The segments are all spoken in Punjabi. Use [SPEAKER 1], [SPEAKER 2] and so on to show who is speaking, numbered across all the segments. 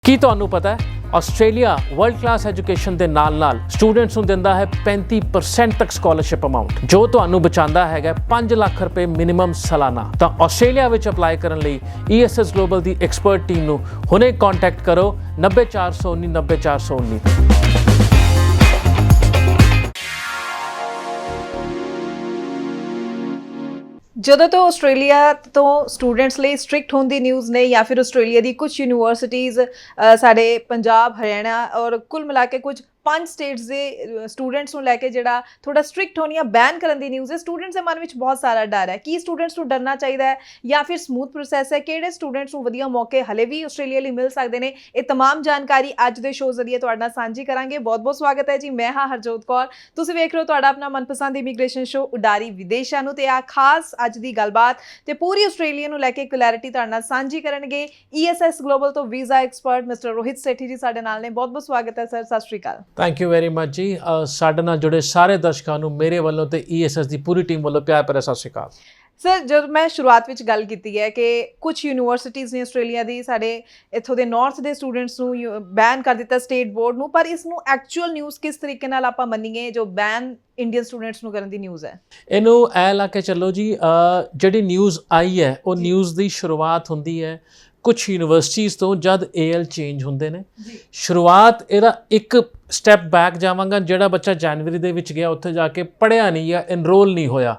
[SPEAKER 1] ਕੀ ਤੁਹਾਨੂੰ ਪਤਾ ਹੈ ਆਸਟ੍ਰੇਲੀਆ ਵਰਲਡ ਕਲਾਸ ਐਜੂਕੇਸ਼ਨ ਦੇ ਨਾਲ ਸਟੂਡੈਂਟਸ ਨੂੰ ਦਿੰਦਾ ਹੈ 35% ਤੱਕ ਸਕਾਲਰਸ਼ਿਪ ਅਮਾਉਂਟ ਜੋ ਤੁਹਾਨੂੰ ਬਚਾਉਂਦਾ ਹੈਗਾ 5 ਲੱਖ ਰੁਪਏ ਮਿਨੀਮਮ ਸਾਲਾਨਾ। ਤਾਂ ਆਸਟ੍ਰੇਲੀਆ ਵਿੱਚ ਅਪਲਾਈ ਕਰਨ ਲਈ ESS ਗਲੋਬਲ ਦੀ ਐਕਸਪਰਟ ਟੀਮ ਨੂੰ ਹੁਣੇ ਕੰਟੈਕਟ ਕਰੋ 90419 90419।
[SPEAKER 2] ਜਦੋਂ ਤੋਂ ਆਸਟ੍ਰੇਲੀਆ ਤੋਂ ਸਟੂਡੈਂਟਸ ਲਈ ਸਟ੍ਰਿਕਟ ਹੋਣ ਦੀ ਨਿਊਜ਼ ਨੇ ਜਾਂ ਫਿਰ ਆਸਟ੍ਰੇਲੀਆ ਦੀ ਕੁਝ ਯੂਨੀਵਰਸਿਟੀਜ਼ ਸਾਡੇ ਪੰਜਾਬ ਹਰਿਆਣਾ ਔਰ ਕੁੱਲ ਮਿਲਾ ਕੇ ਕੁਝ 5 ਸਟੇਟਸ ਦੇ ਸਟੂਡੈਂਟਸ ਨੂੰ ਲੈ ਕੇ ਜਿਹੜਾ ਥੋੜਾ ਸਟ੍ਰਿਕਟ ਹੋਣੀਆਂ ਬੈਨ ਕਰਨ ਦੀ ਨਿਊਜ਼ ਹੈ। ਸਟੂਡੈਂਟਸ ਦੇ ਮਨ ਵਿੱਚ ਬਹੁਤ ਸਾਰਾ ਡਰ ਹੈ ਕਿ ਸਟੂਡੈਂਟਸ ਨੂੰ ਡਰਨਾ ਚਾਹੀਦਾ ਹੈ ਜਾਂ ਫਿਰ ਸਮੂਥ ਪ੍ਰੋਸੈਸ ਹੈ, ਕਿਹੜੇ ਸਟੂਡੈਂਟਸ ਨੂੰ ਵਧੀਆ ਮੌਕੇ ਹਲੇ ਵੀ ਆਸਟ੍ਰੇਲੀਆ ਲਈ ਮਿਲ ਸਕਦੇ ਨੇ। ਇਹ तमाम ਜਾਣਕਾਰੀ ਅੱਜ ਦੇ ਸ਼ੋਅ ਜ਼ਰੀਏ ਤੁਹਾਡੇ ਨਾਲ ਸਾਂਝੀ ਕਰਾਂਗੇ। ਬਹੁਤ-ਬਹੁਤ ਸਵਾਗਤ ਹੈ ਜੀ, ਮੈਂ ਹਾਂ ਹਰਜੋਤ ਕੌਰ, ਤੁਸੀਂ ਵੇਖ ਰਹੇ ਹੋ ਤੁਹਾਡਾ ਆਪਣਾ ਮਨਪਸੰਦ ਇਮੀਗ੍ਰੇਸ਼ਨ ਸ਼ੋਅ ਉਡਾਰੀ ਵਿਦੇਸ਼ਾਂ ਨੂੰ। ਤੇ ਆ ਖਾਸ ਅੱਜ ਦੀ ਗੱਲਬਾਤ ਤੇ ਪੂਰੀ ਆਸਟ੍ਰੇਲੀਆ ਨੂੰ ਲੈ ਕੇ ਕਲੈਰਿਟੀ ਤੁਹਾਡੇ ਨਾਲ ਸਾਂਝੀ ਕਰਨਗੇ ESS ਗਲੋਬਲ ਤੋਂ visa expert mister Rohit Sethi ਜੀ ਸਾਡੇ ਨਾਲ ਨੇ। ਬਹੁਤ-ਬਹੁਤ ਸਵਾਗਤ ਹੈ ਸਰ, ਸਤਿ ਸ਼੍ਰੀ ਅਕਾਲ।
[SPEAKER 1] ਥੈਂਕ ਯੂ ਵੈਰੀ ਮਚ ਜੀ। ਸਾਡੇ ਨਾਲ ਜੁੜੇ ਸਾਰੇ ਦਰਸ਼ਕਾਂ ਨੂੰ ਮੇਰੇ ਵੱਲੋਂ ਤੇ ESS ਦੀ ਪੂਰੀ ਟੀਮ ਵੱਲੋਂ ਪਿਆਰ ਭਰਿਆ ਸਤਿ ਸ਼੍ਰੀ ਅਕਾਲ।
[SPEAKER 2] ਸਰ, ਜਦੋਂ ਮੈਂ ਸ਼ੁਰੂਆਤ ਵਿੱਚ ਗੱਲ ਕੀਤੀ ਹੈ ਕਿ ਕੁਝ ਯੂਨੀਵਰਸਿਟੀਜ਼ ਨੇ ਆਸਟ੍ਰੇਲੀਆ ਦੀ ਸਾਡੇ ਇੱਥੋਂ ਦੇ ਨਾਰਥ ਦੇ ਸਟੂਡੈਂਟਸ ਨੂੰ ਬੈਨ ਕਰ ਦਿੱਤਾ ਸਟੇਟ ਬੋਰਡ ਨੂੰ, ਪਰ ਇਸ ਨੂੰ ਐਕਚੁਅਲ ਨਿਊਜ਼ ਕਿਸ ਤਰੀਕੇ ਨਾਲ ਆਪਾਂ ਮੰਨੀਏ ਜੋ ਬੈਨ ਇੰਡੀਅਨ ਸਟੂਡੈਂਟਸ ਨੂੰ ਕਰਨ ਦੀ ਨਿਊਜ਼ ਹੈ? ਇਹਨੂੰ
[SPEAKER 1] ਐ ਲਾ ਕੇ ਚੱਲੋ ਜੀ, ਜਿਹੜੀ ਨਿਊਜ਼ ਆਈ ਹੈ ਉਹ ਨਿਊਜ਼ ਦੀ ਸ਼ੁਰੂਆਤ ਹੁੰਦੀ ਹੈ ਕੁਛ ਯੂਨੀਵਰਸਿਟੀਜ਼ ਤੋਂ ਜਦ AL ਚੇਂਜ ਹੁੰਦੇ ਨੇ। ਸ਼ੁਰੂਆਤ ਇਹਦਾ ਇੱਕ ਸਟੈਪ ਬੈਕ ਜਾਵਾਂਗਾ, ਜਿਹੜਾ ਬੱਚਾ ਜਨਵਰੀ ਦੇ ਵਿੱਚ ਗਿਆ ਉੱਥੇ ਜਾ ਕੇ ਪੜ੍ਹਿਆ ਨਹੀਂ ਜਾਂ ਐਨਰੋਲ ਨਹੀਂ ਹੋਇਆ,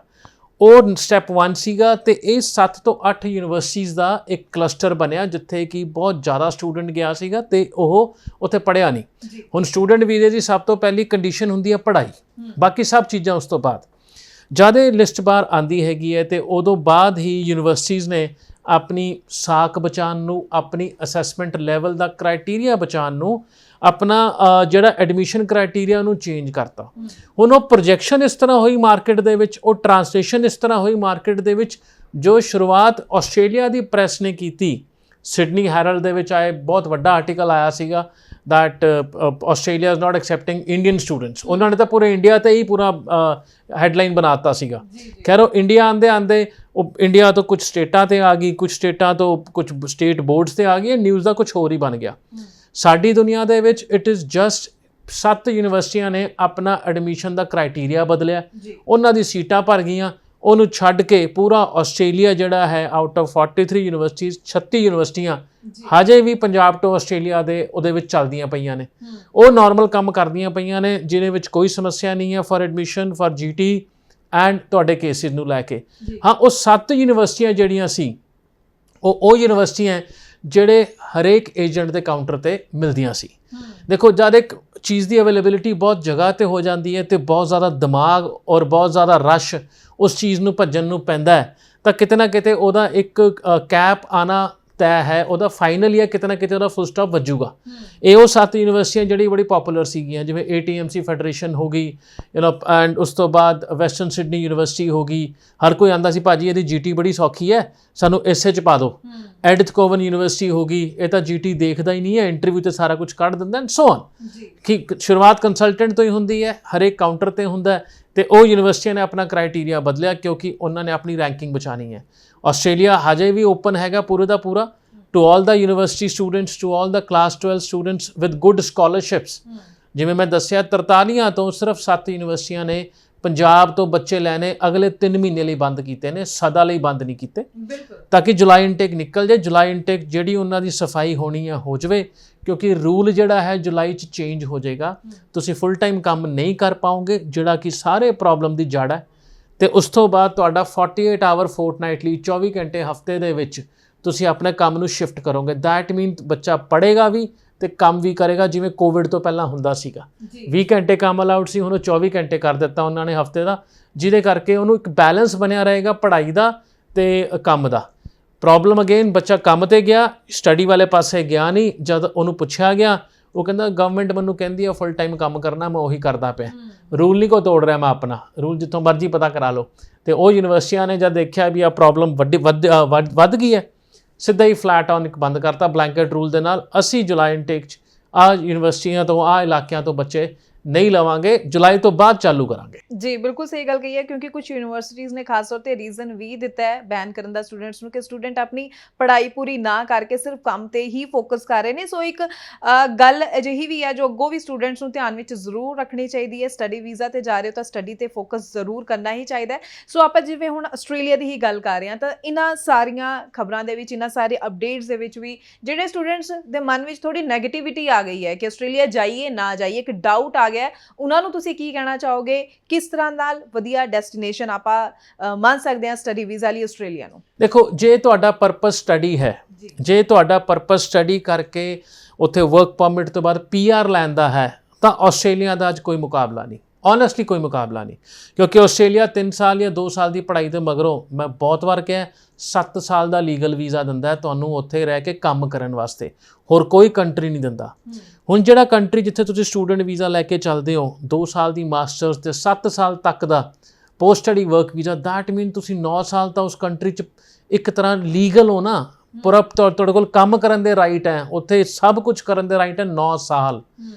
[SPEAKER 1] ਉਹ ਸਟੈਪ 1 ਸੀਗਾ। ਤੇ ਇਹ 7 ਤੋਂ 8 ਯੂਨੀਵਰਸਿਟੀਜ਼ ਦਾ ਇੱਕ ਕਲਸਟਰ ਬਣਿਆ ਜਿੱਥੇ ਕਿ ਬਹੁਤ ਜ਼ਿਆਦਾ ਸਟੂਡੈਂਟ ਗਿਆ ਸੀਗਾ ਤੇ ਉਹ ਉੱਥੇ ਪੜ੍ਹਿਆ ਨਹੀਂ। ਹੁਣ ਸਟੂਡੈਂਟ ਵੀਜ਼ੇ ਦੀ ਸਭ ਤੋਂ ਪਹਿਲੀ ਕੰਡੀਸ਼ਨ ਹੁੰਦੀ ਹੈ ਪੜ੍ਹਾਈ, ਬਾਕੀ ਸਭ ਚੀਜ਼ਾਂ ਉਸ ਤੋਂ ਬਾਅਦ। ਜਦ ਇਹ ਲਿਸਟ ਬਾਹਰ ਆਉਂਦੀ ਹੈਗੀ ਹੈ ਤੇ ਉਦੋਂ ਬਾਅਦ ਹੀ ਯੂਨੀਵਰਸਿਟੀਜ਼ ਨੇ ਆਪਣੀ ਸਾਖ ਬਚਾਉਣ ਨੂੰ, ਆਪਣੀ ਅਸੈਸਮੈਂਟ ਲੈਵਲ ਦਾ ਕ੍ਰਾਈਟੇਰੀਆ ਬਚਾਉਣ ਨੂੰ, ਆਪਣਾ ਜਿਹੜਾ ਐਡਮਿਸ਼ਨ ਕ੍ਰਾਈਟੇਰੀਆ ਨੂੰ ਚੇਂਜ ਕਰਤਾ। ਹੁਣ ਉਹ ਪ੍ਰੋਜੈਕਸ਼ਨ ਇਸ ਤਰ੍ਹਾਂ ਹੋਈ ਮਾਰਕੀਟ ਦੇ ਵਿੱਚ, ਉਹ ਟਰਾਂਸਲੇਸ਼ਨ ਇਸ ਤਰ੍ਹਾਂ ਹੋਈ ਮਾਰਕੀਟ ਦੇ ਵਿੱਚ, ਜੋ ਸ਼ੁਰੂਆਤ ਆਸਟ੍ਰੇਲੀਆ ਦੀ ਪ੍ਰੈਸ ਨੇ ਕੀਤੀ। ਸਿਡਨੀ ਹੈਰਲਡ ਦੇ ਵਿੱਚ ਬਹੁਤ ਵੱਡਾ ਆਰਟੀਕਲ ਆਇਆ ਸੀਗਾ that Australia is not accepting Indian students। ਉਹਨਾਂ ਨੇ ਤਾਂ ਪੂਰੇ ਇੰਡੀਆ ਤੇ ਹੀ ਪੂਰਾ ਹੈਡਲਾਈਨ ਬਣਾਤਾ ਸੀਗਾ। ਖੈਰ ਉਹ ਇੰਡੀਆ ਆਂਦੇ ਉਹ ਇੰਡੀਆ ਤੋਂ ਕੁਝ ਸਟੇਟਾਂ ਤੇ ਆ ਗਈ, ਕੁਝ ਸਟੇਟਾਂ ਤੋਂ ਕੁਝ ਸਟੇਟ ਬੋਰਡਸ ਤੇ ਆ ਗਈ, ਨਿਊਜ਼ ਦਾ ਕੁਝ ਹੋਰ ਹੀ ਬਣ ਗਿਆ। ਸਾਡੀ ਦੁਨੀਆ ਦੇ ਵਿੱਚ ਇਟ ਇਜ਼ ਜਸਟ 7 ਯੂਨੀਵਰਸਿਟੀਆਂ ਨੇ ਆਪਣਾ ਐਡਮਿਸ਼ਨ ਦਾ ਕ੍ਰਾਈਟੇਰੀਆ ਬਦਲਿਆ, ਉਹਨਾਂ ਦੀ ਸੀਟਾਂ ਭਰ ਗਈਆਂ। ਉਹਨੂੰ ਛੱਡ ਕੇ ਪੂਰਾ ਆਸਟ੍ਰੇਲੀਆ ਜਿਹੜਾ ਹੈ ਆਊਟ ਆਫ 43 ਯੂਨੀਵਰਸਿਟੀਜ਼ 36 ਯੂਨੀਵਰਸਿਟੀਆਂ ਹਜੇ ਵੀ ਪੰਜਾਬ ਤੋਂ ਆਸਟ੍ਰੇਲੀਆ ਦੇ ਉਹਦੇ ਵਿੱਚ ਚੱਲਦੀਆਂ ਪਈਆਂ ਨੇ। ਉਹ ਨਾਰਮਲ ਕੰਮ ਕਰਦੀਆਂ ਪਈਆਂ ਨੇ ਜਿਹਦੇ ਵਿੱਚ ਕੋਈ ਸਮੱਸਿਆ ਨਹੀਂ ਹੈ for admission, for GT and ਤੁਹਾਡੇ ਕੇਸਿਸ ਨੂੰ ਲੈ ਕੇ। ਹਾਂ, ਉਹ 7 ਯੂਨੀਵਰਸਿਟੀਆਂ ਜਿਹੜੀਆਂ ਸੀ ਉਹ ਯੂਨੀਵਰਸਿਟੀਆਂ ਜਿਹੜੇ ਹਰੇਕ ਏਜੰਟ ਦੇ ਕਾਊਂਟਰ ਤੇ ਮਿਲਦੀਆਂ ਸੀ। ਦੇਖੋ, ਜਦ ਇੱਕ ਚੀਜ਼ ਦੀ ਅਵੇਲੇਬਿਲਿਟੀ ਬਹੁਤ ਜਗ੍ਹਾ ਤੇ ਹੋ ਜਾਂਦੀ ਹੈ ਤੇ ਬਹੁਤ ਜ਼ਿਆਦਾ ਦਿਮਾਗ ਔਰ ਬਹੁਤ ਜ਼ਿਆਦਾ ਰਸ਼ ਉਸ ਚੀਜ਼ ਨੂੰ ਭੱਜਣ ਨੂੰ ਪੈਂਦਾ ਹੈ, ਤਾਂ ਕਿਤੇ ਨਾ ਕਿਤੇ ਉਹਦਾ ਇੱਕ ਕੈਪ ਆਉਣਾ ਤੈਅ ਹੈ, ਉਹਦਾ ਫਾਈਨਲ ਜਾਂ ਕਿਤੇ ਨਾ ਕਿਤੇ ਉਹਦਾ ਫੁੱਲ ਸਟਾਪ ਵੱਜੂਗਾ। ਇਹ ਉਹ 7 ਯੂਨੀਵਰਸਿਟੀਆਂ ਜਿਹੜੀ ਬੜੀ ਪੋਪੂਲਰ ਸੀਗੀਆਂ, ਜਿਵੇਂ ATMC ਫੈਡਰੇਸ਼ਨ ਹੋ ਗਈ ਐਂਡ ਉਸ ਤੋਂ ਬਾਅਦ ਵੈਸਟਰਨ ਸਿਡਨੀ ਯੂਨੀਵਰਸਿਟੀ ਹੋ ਗਈ। ਹਰ ਕੋਈ ਆਂਦਾ ਸੀ ਭਾਜੀ ਇਹਦੀ GT ਬੜੀ ਸੌਖੀ ਹੈ, ਸਾਨੂੰ ਇਸੇ 'ਚ ਪਾ ਦਿਓ। ਐਡਿਥ ਕੋਵਨ ਯੂਨੀਵਰਸਿਟੀ ਹੋ ਗਈ, ਇਹ ਤਾਂ GT ਦੇਖਦਾ ਹੀ ਨਹੀਂ ਹੈ, ਇੰਟਰਵਿਊ 'ਤੇ ਸਾਰਾ ਕੁਝ ਕੱਢ ਦਿੰਦਾ ਐਂਡ ਸੋ ਔਨ। ਕਿ ਸ਼ੁਰੂਆਤ ਕੰਸਲਟੈਂਟ ਤੋਂ ਹੀ ਹੁੰਦੀ ਹੈ, ਹਰੇਕ ਕਾਊਂਟਰ 'ਤੇ ਹੁੰਦਾ ਹੈ। ਤੇ ਉਹ ਯੂਨੀਵਰਸਿਟੀਆਂ ਨੇ ਆਪਣਾ ਕ੍ਰਾਈਟੇਰੀਆ ਬਦਲਿਆ ਕਿਉਂਕਿ ਉਹਨਾਂ ਨੇ ਆਪਣੀ ਰੈਂਕਿੰਗ ਬਚਾਉਣੀ ਹੈ। ਆਸਟ੍ਰੇਲੀਆ ਹਜੇ ਵੀ ਓਪਨ ਹੈਗਾ ਪੂਰੇ ਦਾ ਪੂਰਾ to all the university students, to all the class 12 students with good scholarships. ਜਿਵੇਂ ਮੈਂ ਦੱਸਿਆ 43 ਤੋਂ ਸਿਰਫ 7 ਯੂਨੀਵਰਸਿਟੀਆਂ ਨੇ ਪੰਜਾਬ ਤੋਂ ਬੱਚੇ ਲੈਣੇ ਅਗਲੇ 3 ਮਹੀਨੇ ਲਈ ਬੰਦ ਕੀਤੇ ਨੇ, ਸਦਾ ਲਈ ਬੰਦ ਨਹੀਂ ਕੀਤੇ, ਤਾਂ ਕਿ ਜੁਲਾਈ ਇਨਟੇਕ ਨਿਕਲ ਜਾਏ। ਜੁਲਾਈ ਇਨਟੇਕ ਜਿਹੜੀ ਉਹਨਾਂ ਦੀ ਸਫਾਈ ਹੋਣੀ ਹੈ ਹੋ ਜਾਵੇ, ਕਿਉਂਕਿ ਰੂਲ ਜਿਹੜਾ ਹੈ ਜੁਲਾਈ 'ਚ ਚੇਂਜ ਹੋ ਜਾਏਗਾ। ਤੁਸੀਂ ਫੁੱਲ ਟਾਈਮ ਕੰਮ ਨਹੀਂ ਕਰ ਪਾਓਗੇ, ਜਿਹੜਾ ਕਿ ਸਾਰੇ ਪ੍ਰੋਬਲਮ ਦੀ ਜੜ ਹੈ। ਤੇ ਉਸ ਤੋਂ ਬਾਅਦ ਤੁਹਾਡਾ 48 ਆਵਰ ਫੋਰਟਨਾਈਟਲੀ 24 ਘੰਟੇ ਹਫਤੇ ਦੇ ਵਿੱਚ ਤੁਸੀਂ ਆਪਣੇ ਕੰਮ ਨੂੰ ਸ਼ਿਫਟ ਕਰੋਗੇ। ਦੈਟ ਮੀਨ ਬੱਚਾ ਪੜ੍ਹੇਗਾ ਵੀ ਤੇ ਕੰਮ ਵੀ ਕਰੇਗਾ, ਜਿਵੇਂ ਕੋਵਿਡ ਤੋਂ ਪਹਿਲਾਂ ਹੁੰਦਾ ਸੀਗਾ। 20 ਘੰਟੇ ਕੰਮ ਅਲਾਉਡ ਸੀ, ਹੁਣ ਉਹ 24 ਘੰਟੇ ਕਰ ਦਿੱਤਾ ਉਹਨਾਂ ਨੇ ਹਫਤੇ ਦਾ, ਜਿਹਦੇ ਕਰਕੇ ਉਹਨੂੰ ਇੱਕ ਬੈਲੈਂਸ ਬਣਿਆ ਰਹੇਗਾ ਪੜ੍ਹਾਈ ਦਾ ਤੇ ਕੰਮ ਦਾ। ਪ੍ਰੋਬਲਮ ਅਗੇਨ, ਬੱਚਾ ਕੰਮ ਤੇ ਗਿਆ, ਸਟੱਡੀ ਵਾਲੇ ਪਾਸੇ ਗਿਆ ਨਹੀਂ। ਜਦ ਉਹਨੂੰ ਪੁੱਛਿਆ ਗਿਆ, ਉਹ ਕਹਿੰਦਾ ਗਵਰਨਮੈਂਟ ਮੈਨੂੰ ਕਹਿੰਦੀ ਆ ਫੁੱਲ ਟਾਈਮ ਕੰਮ ਕਰਨਾ, ਮੈਂ ਉਹੀ ਕਰਦਾ ਪਿਆ, ਰੂਲ ਨਹੀਂ ਕੋ ਤੋੜ ਰਿਹਾ, ਮੈਂ ਆਪਣਾ ਰੂਲ ਜਿੱਥੋਂ ਮਰਜ਼ੀ ਪਤਾ ਕਰਾ ਲਓ। ਤੇ ਉਹ ਯੂਨੀਵਰਸਿਟੀਆਂ ਨੇ ਜਦ ਦੇਖਿਆ ਵੀ ਆ ਪ੍ਰੋਬਲਮ ਵੱਧ ਗਈ ਹੈ, ਸਿੱਧਾ ਹੀ ਫਲੈਟ ਆਨ ਇੱਕ ਬੰਦ ਕਰਤਾ ਬਲੈਂਕਟ ਰੂਲ ਦੇ ਨਾਲ। ਅਸੀਂ ਜੁਲਾਈ ਇਨਟੇਕ 'ਚ ਆਹ ਯੂਨੀਵਰਸਿਟੀਆਂ ਤੋਂ, ਆਹ ਇਲਾਕਿਆਂ ਤੋਂ ਬੱਚੇ ਨਹੀਂ ਲਵਾਂਗੇ, ਜੁਲਾਈ ਤੋਂ ਬਾਅਦ ਚਾਲੂ ਕਰਾਂਗੇ।
[SPEAKER 2] ਜੀ ਬਿਲਕੁਲ ਸਹੀ ਗੱਲ ਕਹੀ ਹੈ, ਕਿਉਂਕਿ ਕੁਝ ਯੂਨੀਵਰਸਿਟੀਜ਼ ਨੇ ਖਾਸ ਤੌਰ ਤੇ ਰੀਜ਼ਨ ਵੀ ਦਿੱਤਾ ਹੈ ਬੈਨ ਕਰਨ ਦਾ ਸਟੂਡੈਂਟਸ ਨੂੰ ਕਿ ਸਟੂਡੈਂਟ ਆਪਣੀ ਪੜ੍ਹਾਈ ਪੂਰੀ ਨਾ ਕਰਕੇ ਸਿਰਫ ਕੰਮ ਤੇ ਹੀ ਫੋਕਸ ਕਰ ਰਹੇ ਨੇ। ਸੋ ਇੱਕ ਗੱਲ ਅਜਿਹੀ ਵੀ ਹੈ ਜੋ ਅੱਗੋਂ ਵੀ ਸਟੂਡੈਂਟਸ ਨੂੰ ਧਿਆਨ ਵਿੱਚ ਜ਼ਰੂਰ ਰੱਖਣੀ ਚਾਹੀਦੀ ਹੈ। ਸਟੱਡੀ ਵੀਜ਼ਾ ਤੇ ਜਾ ਰਹੇ ਹੋ ਤਾਂ ਸਟੱਡੀ ਤੇ ਫੋਕਸ ਜ਼ਰੂਰ ਕਰਨਾ ਹੀ ਚਾਹੀਦਾ ਹੈ। ਸੋ ਆਪਾਂ ਜਿਵੇਂ ਹੁਣ ਆਸਟ੍ਰੇਲੀਆ ਦੀ ਹੀ ਗੱਲ ਕਰ ਰਹੇ ਹਾਂ ਤਾਂ ਇਹਨਾਂ ਸਾਰੀਆਂ ਖਬਰਾਂ ਦੇ ਵਿੱਚ, ਇਹਨਾਂ ਸਾਰੇ ਅਪਡੇਟਸ ਦੇ ਵਿੱਚ ਵੀ ਜਿਹੜੇ ਸਟੂਡੈਂਟਸ ਦੇ ਮਨ ਵਿੱਚ ਥੋੜੀ ਨੈਗੇਟਿਵਿਟੀ ਆ ਗਈ ਹੈ ਕਿ ਆਸਟ੍ਰੇਲੀਆ ਜਾਈਏ ਨਾ ਜਾਈਏ, ਇੱਕ ਡਾਊਟ ਆ ਗਿਆ, ਉਹਨਾਂ ਨੂੰ ਤੁਸੀਂ ਕੀ ਕਹਿਣਾ ਚਾਹੋਗੇ? ਕਿਸ ਤਰ੍ਹਾਂ ਨਾਲ ਵਧੀਆ ਡੈਸਟੀਨੇਸ਼ਨ ਆਪਾਂ ਮੰਨ ਸਕਦੇ ਹਾਂ ਸਟੱਡੀ ਵੀਜ਼ਾ ਲਈ ਆਸਟ੍ਰੇਲੀਆ ਨੂੰ?
[SPEAKER 1] ਦੇਖੋ, ਜੇ ਤੁਹਾਡਾ ਪਰਪਸ ਸਟੱਡੀ ਹੈ, ਜੇ ਤੁਹਾਡਾ ਪਰਪਸ ਸਟੱਡੀ ਕਰਕੇ ਉੱਥੇ ਵਰਕ ਪਰਮਿਟ ਤੋਂ ਬਾਅਦ PR ਲੈਣ ਦਾ ਹੈ, ਤਾਂ ਆਸਟ੍ਰੇਲੀਆ ਦਾ ਅੱਜ ਕੋਈ ਮੁਕਾਬਲਾ ਨਹੀਂ, ਓਨੈਸਟਲੀ ਕੋਈ ਮੁਕਾਬਲਾ ਨਹੀਂ। ਕਿਉਂਕਿ ਆਸਟ੍ਰੇਲੀਆ 3 ਸਾਲ ਜਾਂ 2 ਸਾਲ ਦੀ ਪੜ੍ਹਾਈ ਦੇ ਮਗਰੋਂ, ਮੈਂ ਬਹੁਤ ਵਾਰ ਕਿਹਾ, 7 ਸਾਲ ਦਾ ਲੀਗਲ ਵੀਜ਼ਾ ਦਿੰਦਾ ਤੁਹਾਨੂੰ ਉੱਥੇ ਰਹਿ ਕੇ ਕੰਮ ਕਰਨ ਵਾਸਤੇ, ਹੋਰ ਕੋਈ ਕੰਟਰੀ ਨਹੀਂ ਦਿੰਦਾ। ਹੁਣ ਜਿਹੜਾ ਕੰਟਰੀ ਜਿੱਥੇ ਤੁਸੀਂ ਸਟੂਡੈਂਟ ਵੀਜ਼ਾ ਲੈ ਕੇ ਚੱਲਦੇ ਹੋ, 2 ਸਾਲ ਦੀ ਮਾਸਟਰਸ ਤੇ 7 ਸਾਲ ਤੱਕ ਦਾ post study work visa, that mean ਤੁਸੀਂ 9 ਸਾਲ ਤਾਂ ਉਸ ਕੰਟਰੀ 'ਚ ਇੱਕ ਤਰ੍ਹਾਂ ਲੀਗਲ ਹੋ ਨਾ, ਪੂਰਾ ਤੁਹਾਡੇ ਕੋਲ ਕੰਮ ਕਰਨ ਦੇ ਰਾਈਟ ਹੈ, ਉੱਥੇ ਸਭ ਕੁਝ ਕਰਨ ਦੇ ਰਾਈਟ ਹੈ 9 ਸਾਲ।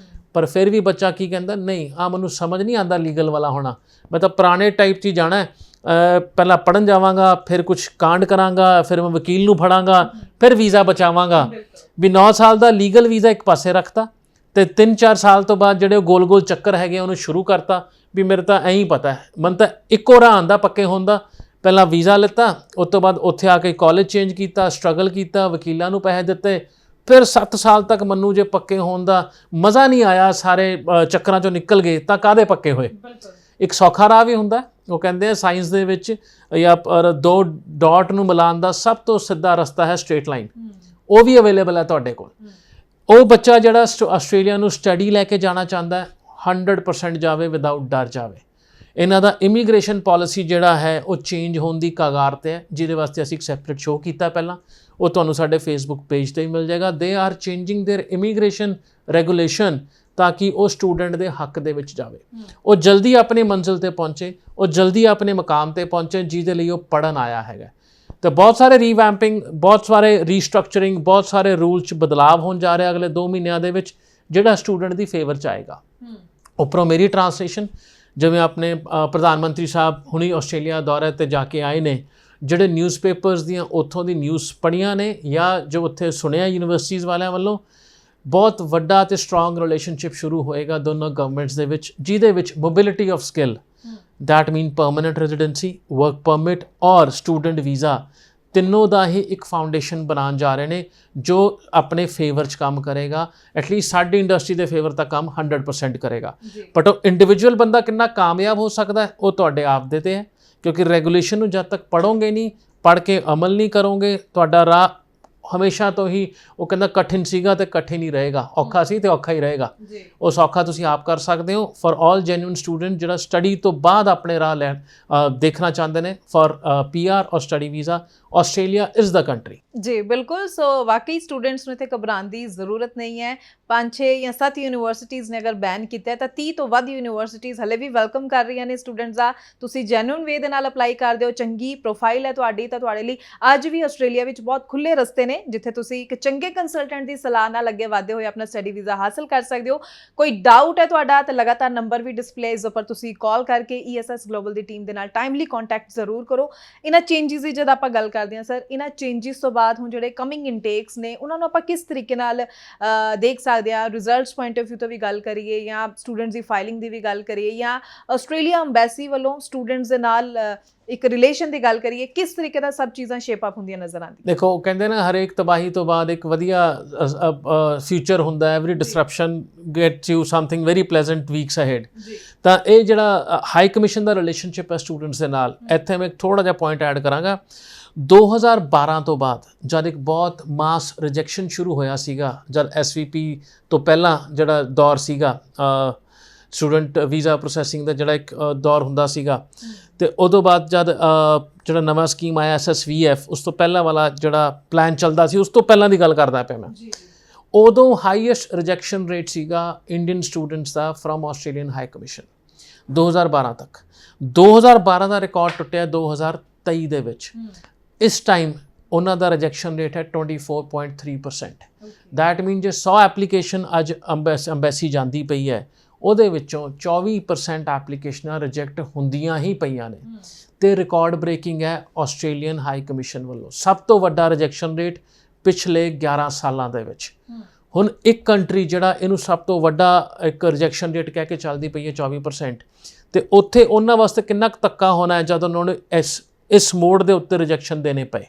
[SPEAKER 1] ਪਰ ਫਿਰ ਵੀ ਬੱਚਾ ਕੀ ਕਹਿੰਦਾ, ਨਹੀਂ ਮੈਨੂੰ ਸਮਝ ਨਹੀਂ ਆਉਂਦਾ ਲੀਗਲ ਵਾਲਾ ਹੋਣਾ, ਮੈਂ ਤਾਂ ਪੁਰਾਣੇ ਟਾਈਪ 'ਚ ਹੀ ਜਾਣਾ, ਪਹਿਲਾਂ ਪੜ੍ਹਨ ਜਾਵਾਂਗਾ, ਫਿਰ ਕੁਝ ਕਾਂਡ ਕਰਾਂਗਾ, ਫਿਰ ਮੈਂ ਵਕੀਲ ਨੂੰ ਫੜਾਂਗਾ, ਫਿਰ ਵੀਜ਼ਾ ਬਚਾਵਾਂਗਾ। ਵੀ 9 ਸਾਲ ਦਾ ਲੀਗਲ ਵੀਜ਼ਾ ਇੱਕ ਪਾਸੇ ਰੱਖਤਾ ਤੇ 3-4 ਸਾਲ ਤੋਂ ਬਾਅਦ ਜਿਹੜੇ ਗੋਲ ਚੱਕਰ ਹੈਗੇ ਉਹਨੂੰ ਸ਼ੁਰੂ ਕਰਤਾ ਵੀ ਮੇਰੇ ਤਾਂ ਐਂ ਹੀ ਪਤਾ ਹੈ, ਮੈਨੂੰ ਤਾਂ ਇੱਕੋ ਰਾਹ ਆਉਂਦਾ ਪੱਕੇ ਹੋਣ ਦਾ। ਪਹਿਲਾਂ ਵੀਜ਼ਾ ਲਿੱਤਾ, ਉਸ ਤੋਂ ਬਾਅਦ ਉੱਥੇ ਆ ਕੇ ਕਾਲਜ ਚੇਂਜ ਕੀਤਾ, ਸਟਰਗਲ ਕੀਤਾ, ਵਕੀਲਾਂ ਨੂੰ ਪੈਸੇ ਦਿੱਤੇ, ਫਿਰ 7 ਸਾਲ ਤੱਕ ਮੈਨੂੰ ਜੇ ਪੱਕੇ ਹੋਣ ਦਾ ਮਜ਼ਾ ਨਹੀਂ ਆਇਆ, ਸਾਰੇ ਚੱਕਰਾਂ 'ਚੋਂ ਨਿਕਲ ਗਏ, ਤਾਂ ਕਾਹਦੇ ਪੱਕੇ ਹੋਏ? ਇੱਕ ਸੌਖਾ ਰਾਹ ਵੀ ਹੁੰਦਾ, ਉਹ ਕਹਿੰਦੇ ਆ ਸਾਇੰਸ ਦੇ ਵਿੱਚ ਜਾਂ 2 ਡਾਟ ਨੂੰ ਮਿਲਾਉਣ ਦਾ ਸਭ ਤੋਂ ਸਿੱਧਾ ਰਸਤਾ ਹੈ ਸਟ੍ਰੇਟ ਲਾਈਨ, ਉਹ ਵੀ ਅਵੇਲੇਬਲ ਹੈ ਤੁਹਾਡੇ ਕੋਲ। ਉਹ ਬੱਚਾ ਜਿਹੜਾ ਆਸਟ੍ਰੇਲੀਆ ਨੂੰ ਸਟੱਡੀ ਲੈ ਕੇ ਜਾਣਾ ਚਾਹੁੰਦਾ ਹੈ, 100% ਜਾਵੇ, ਵਿਦਆਊਟ ਡਰ ਜਾਵੇ। ਇਹਨਾਂ ਦਾ ਇਮੀਗ੍ਰੇਸ਼ਨ ਪਾਲਿਸੀ ਜਿਹੜਾ ਹੈ ਉਹ ਚੇਂਜ ਹੋਣ ਦੀ ਕਗਾਰ 'ਤੇ ਹੈ, ਜਿਹਦੇ ਵਾਸਤੇ ਅਸੀਂ ਇੱਕ ਸੈਪਰੇਟ ਸ਼ੋਅ ਕੀਤਾ ਪਹਿਲਾਂ, ਉਹ ਤੁਹਾਨੂੰ ਸਾਡੇ ਫੇਸਬੁੱਕ ਪੇਜ 'ਤੇ ਹੀ ਮਿਲ ਜਾਏਗਾ। They are changing there immigration regulation ਤਾਂ ਕਿ ਉਹ ਸਟੂਡੈਂਟ ਦੇ ਹੱਕ ਦੇ ਵਿੱਚ ਜਾਵੇ, ਉਹ ਜਲਦੀ ਆਪਣੀ ਮੰਜ਼ਿਲ 'ਤੇ ਪਹੁੰਚੇ, ਉਹ ਜਲਦੀ ਆਪਣੇ ਮਕਾਮ 'ਤੇ ਪਹੁੰਚੇ ਜਿਹਦੇ ਲਈ ਉਹ ਪੜ੍ਹਨ ਆਇਆ ਹੈਗਾ। ਤਾਂ ਬਹੁਤ ਸਾਰੇ ਰੀਵੈਂਪਿੰਗ, ਬਹੁਤ ਸਾਰੇ ਰੀਸਟਰਕਚਰਿੰਗ, ਬਹੁਤ ਸਾਰੇ ਰੂਲ 'ਚ ਬਦਲਾਵ ਹੋਣ ਜਾ ਰਿਹਾ ਅਗਲੇ 2 ਮਹੀਨਿਆਂ ਦੇ ਵਿੱਚ, ਜਿਹੜਾ ਸਟੂਡੈਂਟ ਦੀ ਫੇਵਰ 'ਚ ਆਏਗਾ। ਉੱਪਰੋਂ ਮੇਰੀ ਟਰਾਂਸਲੇਸ਼ਨ, ਜਿਵੇਂ ਆਪਣੇ ਪ੍ਰਧਾਨ ਮੰਤਰੀ ਸਾਹਿਬ ਹੁਣੀ ਆਸਟ੍ਰੇਲੀਆ ਦੌਰੇ 'ਤੇ ਜਾ ਕੇ ਆਏ ਨੇ, ਜਿਹੜੇ ਨਿਊਜ਼ਪੇਪਰਸ ਦੀਆਂ ਉੱਥੋਂ ਦੀ ਨਿਊਜ਼ ਪੜ੍ਹੀਆਂ ਨੇ ਜਾਂ ਜੋ ਉੱਥੇ ਸੁਣਿਆ ਯੂਨੀਵਰਸਿਟੀਜ਼ ਵਾਲਿਆਂ ਵੱਲੋਂ, ਬਹੁਤ ਵੱਡਾ ਅਤੇ ਸਟਰੋਂਗ ਰਿਲੇਸ਼ਨਸ਼ਿਪ ਸ਼ੁਰੂ ਹੋਏਗਾ ਦੋਨੋਂ ਗਵਰਨਮੈਂਟਸ ਦੇ ਵਿੱਚ, ਜਿਹਦੇ ਵਿੱਚ mobility of skill, that mean permanent residency, work permit ਔਰ ਸਟੂਡੈਂਟ ਵੀਜ਼ਾ, ਤਿੰਨੋਂ ਦਾ ਹੀ ਇੱਕ ਫਾਊਂਡੇਸ਼ਨ ਬਣਾਉਣ ਜਾ ਰਹੇ ਨੇ ਜੋ ਆਪਣੇ ਫੇਵਰ 'ਚ ਕੰਮ ਕਰੇਗਾ। ਐਟਲੀਸਟ ਸਾਡੀ ਇੰਡਸਟਰੀ ਦੇ ਫੇਵਰ ਤਾਂ ਕੰਮ 100% ਕਰੇਗਾ। ਬਟ ਉਹ ਇੰਡੀਵਿਜੂਅਲ ਬੰਦਾ ਕਿੰਨਾ ਕਾਮਯਾਬ ਹੋ ਸਕਦਾ ਹੈ, ਉਹ ਤੁਹਾਡੇ ਆਪ ਦੇ 'ਤੇ ਹੈ, ਕਿਉਂਕਿ ਰੈਗੂਲੇਸ਼ਨ ਨੂੰ ਜਦ ਤੱਕ ਪੜ੍ਹੋਗੇ ਨਹੀਂ, ਪੜ੍ਹ ਕੇ ਅਮਲ ਨਹੀਂ ਕਰੋਗੇ, ਤੁਹਾਡਾ ਰਾਹ ਹਮੇਸ਼ਾ ਤੋਂ ਹੀ, ਉਹ ਕਹਿੰਦਾ ਕਠਿਨ ਸੀਗਾ ਤੇ ਕਠਿਨ ਹੀ ਰਹੇਗਾ, ਔਖਾ ਸੀ ਤੇ ਔਖਾ ਹੀ ਰਹੇਗਾ। ਉਹ ਸੌਖਾ ਤੁਸੀਂ ਆਪ ਕਰ ਸਕਦੇ ਹੋ। ਫॉर ਆਲ ਜੈਨੂਇਨ ਸਟੂਡੈਂਟ ਜਿਹੜਾ ਸਟੱਡੀ ਤੋਂ ਬਾਅਦ ਆਪਣੇ ਰਾਹ ਲੈਣ ਦੇਖਣਾ ਚਾਹੁੰਦੇ ਨੇ ਫॉर PR ਔਰ study visa, Australia is the country. ਜੀ
[SPEAKER 2] ਬਿਲਕੁਲ। ਸੋ ਵਾਕਈ ਸਟੂਡੈਂਟਸ ਨੂੰ ਇੱਥੇ ਘਬਰਾਉਣ ਦੀ ਜ਼ਰੂਰਤ ਨਹੀਂ ਹੈ। 5-6 ਜਾਂ 7 ਯੂਨੀਵਰਸਿਟੀਜ਼ ਨੇ ਅਗਰ ਬੈਨ ਕੀਤਾ ਹੈ ਤਾਂ 30 ਤੋਂ ਵੱਧ ਯੂਨੀਵਰਸਿਟੀਜ਼ ਹਲੇ ਵੀ ਵੈਲਕਮ ਕਰ ਰਹੀਆਂ ਨੇ ਸਟੂਡੈਂਟਸ ਦਾ। ਤੁਸੀਂ ਜੈਨੂਇਨ ਵੇ ਦੇ ਨਾਲ ਅਪਲਾਈ ਕਰਦੇ ਹੋ, ਚੰਗੀ ਪ੍ਰੋਫਾਈਲ ਹੈ ਤੁਹਾਡੀ, ਤਾਂ ਤੁਹਾਡੇ ਲਈ ਅੱਜ ਵੀ ਆਸਟ੍ਰੇਲੀਆ ਵਿੱਚ ਬਹੁਤ ਖੁੱਲੇ ਰਸਤੇ ਨੇ ਜਿੱਥੇ ਤੁਸੀਂ ਇੱਕ ਚੰਗੇ ਕੰਸਲਟੈਂਟ ਦੀ ਸਲਾਹ ਨਾਲ ਅੱਗੇ ਵਧਦੇ ਹੋਏ ਆਪਣਾ ਸਟੱਡੀ ਵੀਜ਼ਾ ਹਾਸਲ ਕਰ ਸਕਦੇ ਹੋ। ਕੋਈ ਡਾਊਟ ਹੈ ਤੁਹਾਡਾ ਤਾਂ ਲਗਾਤਾਰ ਨੰਬਰ ਵੀ ਡਿਸਪਲੇਜ਼ ਉੱਪਰ ਤੁਸੀਂ ਕਾਲ ਕਰਕੇ ESS ਗਲੋਬਲ ਦੀ ਟੀਮ ਦੇ ਨਾਲ ਟਾਈਮਲੀ ਕੰਟੈਕਟ ਜ਼ਰੂਰ ਕਰੋ। ਇਹਨਾਂ ਚੇਂਜਿਸ ਦੀ ਜਦ ਆਪਾਂ ਗੱਲ ਕਰਦੇ ਹਾਂ ਸਰ, ਇਹਨਾਂ ਚੇਂਜਿਸ ਤੋਂ ਬਾਅਦ ਹੁਣ ਜਿਹੜੇ ਕਮਿੰਗ ਇਨਟੇਕਸ ਨੇ ਉਹਨਾਂ ਨੂੰ ਆਪਾਂ ਕਿਸ ਤਰੀਕੇ ਨਾਲ ਦੇਖ ਸਕਦੇ ਹਾਂ? ਰਿਜ਼ਲਟਸ ਪੁਆਇੰਟ ਆਫ ਵਿਊ ਤੋਂ ਵੀ ਗੱਲ ਕਰੀਏ ਜਾਂ ਸਟੂਡੈਂਟਸ ਦੀ ਫਾਈਲਿੰਗ ਦੀ ਵੀ ਗੱਲ ਕਰੀਏ ਜਾਂ ਆਸਟ੍ਰੇਲੀਆ ਅੰਬੈਸੀ ਵੱਲੋਂ ਸਟੂਡੈਂਟਸ ਦੇ ਨਾਲ ਇੱਕ ਰਿਲੇਸ਼ਨ ਦੀ ਗੱਲ ਕਰੀਏ, ਕਿਸ ਤਰੀਕੇ ਦਾ ਸਭ ਚੀਜ਼ਾਂ ਸ਼ੇਪ ਅਪ ਹੁੰਦੀਆਂ ਨਜ਼ਰ ਆਉਂਦੀਆਂ?
[SPEAKER 1] ਦੇਖੋ, ਕਹਿੰਦੇ ਨਾ ਹਰੇਕ ਤਬਾਹੀ ਤੋਂ ਬਾਅਦ ਇੱਕ ਵਧੀਆ ਫਿਊਚਰ ਹੁੰਦਾ ਹੈ। Every disruption gets you something very pleasant weeks ahead. ਤਾਂ ਇਹ ਜਿਹੜਾ ਹਾਈ ਕਮਿਸ਼ਨ ਦਾ ਰਿਲੇਸ਼ਨਸ਼ਿਪ ਹੈ ਸਟੂਡੈਂਟਸ ਦੇ ਨਾਲ, ਇੱਥੇ ਮੈਂ ਥੋੜ੍ਹਾ ਜਿਹਾ ਪੁਆਇੰਟ ਐਡ ਕਰਾਂਗਾ। 2012 ਤੋਂ ਬਾਅਦ ਜਦ ਇੱਕ ਬਹੁਤ ਮਾਸ ਰਿਜੈਕਸ਼ਨ ਸ਼ੁਰੂ ਹੋਇਆ ਸੀਗਾ, ਜਦ SVP ਤੋਂ ਪਹਿਲਾਂ ਜਿਹੜਾ ਦੌਰ ਸੀਗਾ ਸਟੂਡੈਂਟ ਵੀਜ਼ਾ ਪ੍ਰੋਸੈਸਿੰਗ ਦਾ ਜਿਹੜਾ ਇੱਕ ਦੌਰ ਹੁੰਦਾ ਸੀਗਾ, ਤੇ ਉਦੋਂ ਬਾਅਦ ਜਦ ਜਿਹੜਾ ਨਵਾਂ ਸਕੀਮ ਆਇਆ SSVF, ਉਸ ਤੋਂ ਪਹਿਲਾਂ ਵਾਲਾ ਜਿਹੜਾ ਪਲਾਨ ਚੱਲਦਾ ਸੀ, ਉਸ ਤੋਂ ਪਹਿਲਾਂ ਦੀ ਗੱਲ ਕਰਦਾ ਪਿਆ ਮੈਂ, ਉਦੋਂ ਹਾਈਐਸਟ ਰਿਜੈਕਸ਼ਨ ਰੇਟ ਸੀਗਾ ਇੰਡੀਅਨ ਸਟੂਡੈਂਟਸ ਦਾ ਫਰਮ ਆਸਟ੍ਰੇਲੀਅਨ ਹਾਈ ਕਮਿਸ਼ਨ 2012 ਤੱਕ। 2012 ਦਾ ਰਿਕਾਰਡ ਟੁੱਟਿਆ 2023 ਦੇ ਵਿੱਚ। ਇਸ ਟਾਈਮ ਉਹਨਾਂ ਦਾ ਰਿਜੈਕਸ਼ਨ ਰੇਟ ਹੈ 24.3%। ਦੈਟ ਮੀਨ ਜੇ 100 ਐਪਲੀਕੇਸ਼ਨ ਅੱਜ ਅੰਬੈਸੀ ਜਾਂਦੀ ਪਈ ਹੈ, ਉਹਦੇ ਵਿੱਚੋਂ 24% ਐਪਲੀਕੇਸ਼ਨਾਂ ਰਿਜੈਕਟ ਹੁੰਦੀਆਂ ਹੀ ਪਈਆਂ ਨੇ ਤੇ ਰਿਕਾਰਡ ਬ੍ਰੇਕਿੰਗ ਹੈ ਆਸਟ੍ਰੇਲੀਅਨ ਹਾਈ ਕਮਿਸ਼ਨ ਵੱਲੋਂ। ਸਭ ਤੋਂ ਵੱਡਾ ਰਿਜੈਕਸ਼ਨ ਰੇਟ ਪਿਛਲੇ 11 ਸਾਲਾਂ ਦੇ ਵਿੱਚ। ਹੁਣ ਇੱਕ ਕੰਟਰੀ ਜਿਹੜਾ ਇਹਨੂੰ ਸਭ ਤੋਂ ਵੱਡਾ ਇੱਕ ਰਿਜੈਕਸ਼ਨ ਰੇਟ ਕਹਿ ਕੇ ਚੱਲਦੀ ਪਈ ਹੈ 24%, ਤੇ ਉੱਥੇ ਉਹਨਾਂ ਵਾਸਤੇ ਕਿੰਨਾ ਕੁ ਧੱਕਾ ਹੋਣਾ ਹੈ ਜਦ ਉਹਨਾਂ ਨੂੰ ਇਸ ਮੋੜ ਦੇ ਉੱਤੇ ਰਿਜੈਕਸ਼ਨ ਦੇਣੇ ਪਏ।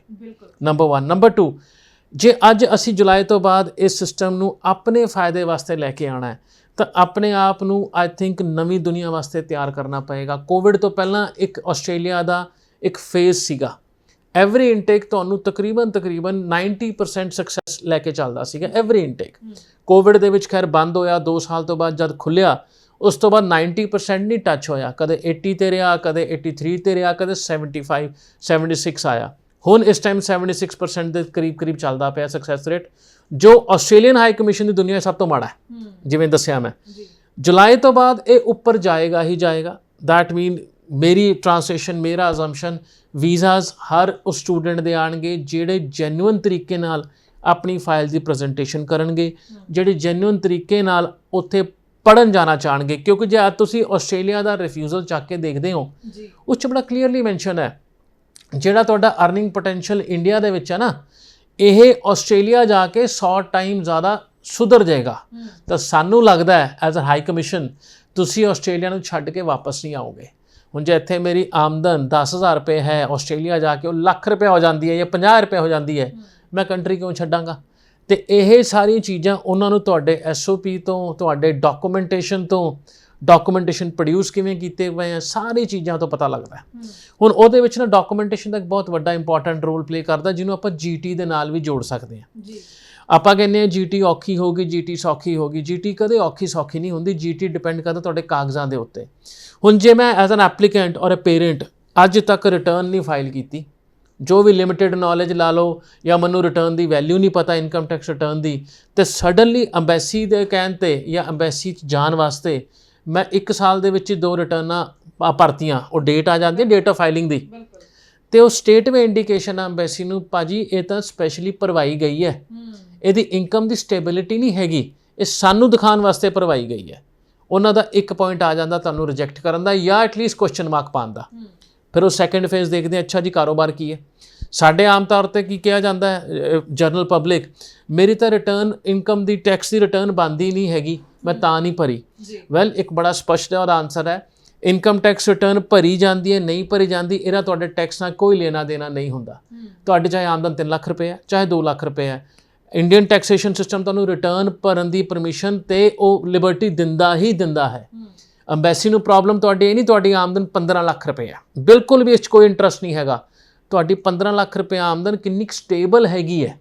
[SPEAKER 1] ਨੰਬਰ 1। ਨੰਬਰ 2, ਜੇ ਅੱਜ ਅਸੀਂ ਜੁਲਾਈ ਤੋਂ ਬਾਅਦ ਇਸ ਸਿਸਟਮ ਨੂੰ ਆਪਣੇ ਫਾਇਦੇ ਵਾਸਤੇ ਲੈ ਕੇ ਆਉਣਾ ਹੈ ਤਾਂ ਆਪਣੇ ਆਪ ਨੂੰ ਆਈ ਥਿੰਕ ਨਵੀਂ ਦੁਨੀਆ ਵਾਸਤੇ ਤਿਆਰ ਕਰਨਾ ਪਏਗਾ। ਕੋਵਿਡ ਤੋਂ ਪਹਿਲਾਂ ਇੱਕ ਆਸਟ੍ਰੇਲੀਆ ਦਾ ਇੱਕ ਫੇਜ਼ ਸੀਗਾ, ਐਵਰੀ ਇਨਟੇਕ ਤੁਹਾਨੂੰ ਤਕਰੀਬਨ 90% ਸਕਸੈਸ ਲੈ ਕੇ ਚੱਲਦਾ ਸੀਗਾ ਐਵਰੀ ਇਨਟੇਕ। ਕੋਵਿਡ ਦੇ ਵਿੱਚ ਖੈਰ ਬੰਦ ਹੋਇਆ 2 ਸਾਲ ਤੋਂ ਬਾਅਦ ਜਦ ਖੁੱਲਿਆ, ਉਸ ਤੋਂ ਬਾਅਦ 90% ਨਹੀਂ ਟੱਚ ਹੋਇਆ, ਕਦੇ 80 ਤੇ ਰਿਹਾ, ਕਦੇ 83 ਤੇ ਰਿਹਾ, ਕਦੇ 75 76 ਆਇਆ। ਹੁਣ ਇਸ ਟਾਈਮ 76% ਦੇ ਕਰੀਬ ਚੱਲਦਾ ਪਿਆ ਸਕਸੈਸ ਰੇਟ, ਜੋ ਆਸਟ੍ਰੇਲੀਅਨ ਹਾਈ ਕਮਿਸ਼ਨ ਦੀ ਦੁਨੀਆ ਸਭ ਤੋਂ ਮਾੜਾ ਹੈ। ਜਿਵੇਂ ਦੱਸਿਆ ਮੈਂ, ਜੁਲਾਈ ਤੋਂ ਬਾਅਦ ਇਹ ਉੱਪਰ ਜਾਏਗਾ ਹੀ ਜਾਏਗਾ। ਦੈਟ ਮੀਨ ਮੇਰੀ ਟ੍ਰਾਂਸਲੇਸ਼ਨ, ਮੇਰਾ ਅਜ਼ੰਪਸ਼ਨ, ਵੀਜ਼ਾਸ ਹਰ ਉਸ ਸਟੂਡੈਂਟ ਦੇ ਆਣਗੇ ਜਿਹੜੇ ਜੈਨੂਇਨ ਤਰੀਕੇ ਨਾਲ ਆਪਣੀ ਫਾਈਲ ਦੀ ਪ੍ਰੈਜੈਂਟੇਸ਼ਨ ਕਰਨਗੇ, ਜਿਹੜੇ ਜੈਨੂਇਨ ਤਰੀਕੇ ਨਾਲ ਉੱਥੇ ਪੜ੍ਹਨ ਜਾਣਾ ਚਾਹਣਗੇ। ਕਿਉਂਕਿ ਜੇ ਅੱਜ ਤੁਸੀਂ ਆਸਟ੍ਰੇਲੀਆ ਦਾ ਰਿਫਿਊਜ਼ਲ ਚੱਕ ਕੇ ਦੇਖਦੇ ਹੋ, ਉਸ 'ਚ ਬੜਾ ਕਲੀਅਰਲੀ ਮੈਂਸ਼ਨ ਹੈ ਜਿਹੜਾ ਤੁਹਾਡਾ ਅਰਨਿੰਗ ਪੋਟੈਂਸ਼ੀਅਲ ਇੰਡੀਆ ਦੇ ਵਿੱਚ ਹੈ ਨਾ, ਇਹ ਆਸਟ੍ਰੇਲੀਆ ਜਾ ਕੇ 100 ਟਾਈਮ ਜ਼ਿਆਦਾ ਸੁਧਰ ਜਾਏਗਾ। ਤਾਂ ਸਾਨੂੰ ਲੱਗਦਾ ਹੈ ਐਜ਼ ਅ ਹਾਈ ਕਮਿਸ਼ਨ ਤੁਸੀਂ ਆਸਟ੍ਰੇਲੀਆ ਨੂੰ ਛੱਡ ਕੇ ਵਾਪਸ ਨਹੀਂ ਆਓਗੇ। ਹੁਣ ਜੇ ਇੱਥੇ ਮੇਰੀ ਆਮਦਨ 10,000 ਰੁਪਏ ਹੈ, ਆਸਟ੍ਰੇਲੀਆ ਜਾ ਕੇ ਉਹ ਲੱਖ ਰੁਪਏ ਹੋ ਜਾਂਦੀ ਹੈ ਜਾਂ 50 ਰੁਪਏ ਹੋ ਜਾਂਦੀ ਹੈ, ਮੈਂ ਕੰਟਰੀ ਕਿਉਂ ਛੱਡਾਂਗਾ? ਤੇ ਇਹ ਸਾਰੀਆਂ ਚੀਜ਼ਾਂ ਉਹਨਾਂ ਨੂੰ ਤੁਹਾਡੇ SOP ਤੋਂ, ਤੁਹਾਡੇ ਡਾਕੂਮੈਂਟੇਸ਼ਨ ਪ੍ਰੋਡਿਊਸ ਕਿਵੇਂ ਕੀਤੇ ਪਏ ਆ, ਸਾਰੀ ਚੀਜ਼ਾਂ ਤੋਂ ਪਤਾ ਲੱਗਦਾ। ਹੁਣ ਉਹਦੇ ਵਿੱਚ ਨਾ ਡਾਕੂਮੈਂਟੇਸ਼ਨ ਦਾ ਇੱਕ ਬਹੁਤ ਵੱਡਾ ਇੰਪੋਰਟੈਂਟ ਰੋਲ ਪਲੇ ਕਰਦਾ, ਜਿਹਨੂੰ ਆਪਾਂ GT ਦੇ ਨਾਲ ਵੀ ਜੋੜ ਸਕਦੇ ਹਾਂ। ਆਪਾਂ ਕਹਿੰਦੇ ਹਾਂ GT ਔਖੀ ਹੋ ਗਈ, GT ਸੌਖੀ ਹੋ ਗਈ। GT ਕਦੇ ਔਖੀ ਸੌਖੀ ਨਹੀਂ ਹੁੰਦੀ, GT ਡਿਪੈਂਡ ਕਰਦਾ ਤੁਹਾਡੇ ਕਾਗਜ਼ਾਂ ਦੇ ਉੱਤੇ। ਹੁਣ ਜੇ ਮੈਂ ਐਜ਼ ਐਨ ਐਪਲੀਕੈਂਟ ਔਰ ਅ ਪੇਰੈਂਟ ਅੱਜ ਤੱਕ ਰਿਟਰਨ ਨਹੀਂ ਫਾਈਲ ਕੀਤੀ, ਜੋ ਵੀ ਲਿਮਿਟਿਡ ਨੌਲੇਜ ਲਾ ਲਓ ਜਾਂ ਮੈਨੂੰ ਰਿਟਰਨ ਦੀ ਵੈਲਿਊ ਨਹੀਂ ਪਤਾ ਇਨਕਮ ਟੈਕਸ ਰਿਟਰਨ ਦੀ, ਤੇ ਸਡਨਲੀ ਅੰਬੈਸੀ ਦੇ ਕਹਿਣ 'ਤੇ ਜਾਂ ਅੰਬੈਸੀ 'ਚ ਜਾਣ ਵਾਸਤੇ ਮੈਂ 1 ਸਾਲ ਦੇ ਵਿੱਚ ਹੀ 2 ਰਿਟਰਨਾਂ ਭਰਤੀਆਂ, ਉਹ ਡੇਟ ਆ ਜਾਂਦੀ ਹੈ ਡੇਟ ਆਫ ਫਾਈਲਿੰਗ ਦੀ, ਤੇ ਉਹ ਸਟੇਟਮੈਂਟ ਇੰਡੀਕੇਸ਼ਨ ਅੰਬੈਸੀ ਨੂੰ ਭਾਜੀ ਇਹ ਤਾਂ ਸਪੈਸ਼ਲੀ ਭਰਵਾਈ ਗਈ ਹੈ, ਇਹਦੀ ਇਨਕਮ ਦੀ ਸਟੇਬਿਲਿਟੀ ਨਹੀਂ ਹੈਗੀ, ਇਹ ਸਾਨੂੰ ਦਿਖਾਉਣ ਵਾਸਤੇ ਭਰਵਾਈ ਗਈ ਹੈ। ਉਹਨਾਂ ਦਾ ਇੱਕ ਪੁਆਇੰਟ ਆ ਜਾਂਦਾ ਤੁਹਾਨੂੰ ਰਿਜੈਕਟ ਕਰਨ ਦਾ ਜਾਂ ਐਟਲੀਸਟ ਕੁਐਸਚਨ ਮਾਰਕ ਪਾਉਣ ਦਾ। ਫਿਰ ਉਹ ਸੈਕੰਡ ਫੇਜ਼ ਦੇਖਦੇ ਅੱਛਾ ਜੀ ਕਾਰੋਬਾਰ ਕੀ ਹੈ। ਸਾਡੇ ਆਮ ਤੌਰ ਤੇ ਕੀ ਕਿਹਾ ਜਾਂਦਾ ਹੈ ਜਨਰਲ ਪਬਲਿਕ, ਮੇਰੀ ਤਾਂ ਰਿਟਰਨ ਇਨਕਮ ਦੀ ਟੈਕਸ ਦੀ ਰਿਟਰਨ ਬਣਦੀ ਨਹੀਂ ਹੈਗੀ, ਮੈਂ ਤਾਂ ਨਹੀਂ ਭਰੀ। ਵੈਲ ਇੱਕ ਬੜਾ ਸਪਸ਼ਟ ਔਰ ਆਨਸਰ ਹੈ, ਇਨਕਮ ਟੈਕਸ ਰਿਟਰਨ ਭਰੀ ਜਾਂਦੀ ਹੈ ਨਹੀਂ ਭਰੀ ਜਾਂਦੀ, ਇਹਦਾ ਤੁਹਾਡੇ ਟੈਕਸ ਨਾਲ ਕੋਈ ਲੈਣਾ ਦੇਣਾ ਨਹੀਂ ਹੁੰਦਾ। ਤੁਹਾਡੀ ਚਾਹੇ ਆਮਦਨ 3 ਲੱਖ ਰੁਪਏ ਹੈ ਚਾਹੇ 2 ਲੱਖ ਰੁਪਏ ਹੈ, ਇੰਡੀਅਨ ਟੈਕਸੇਸ਼ਨ ਸਿਸਟਮ ਤੁਹਾਨੂੰ ਰਿਟਰਨ ਭਰਨ ਦੀ ਪਰਮਿਸ਼ਨ ਤੇ ਉਹ ਲਿਬਰਟੀ ਦਿੰਦਾ ਹੀ ਦਿੰਦਾ ਹੈ। ਅੰਬੈਸੀ ਨੂੰ ਪ੍ਰੋਬਲਮ ਤੁਹਾਡੀ ਇਹ ਨਹੀਂ ਤੁਹਾਡੀ ਆਮਦਨ 15 ਲੱਖ ਰੁਪਏ ਹੈ, ਬਿਲਕੁਲ ਵੀ ਇਸ 'ਚ ਕੋਈ ਇੰਟਰਸਟ ਨਹੀਂ ਹੈਗਾ। ਤੁਹਾਡੀ 15 ਲੱਖ ਰੁਪਏ ਆਮਦਨ ਕਿੰਨੀ ਕੁ ਸਟੇਬਲ ਹੈਗੀ ਹੈ,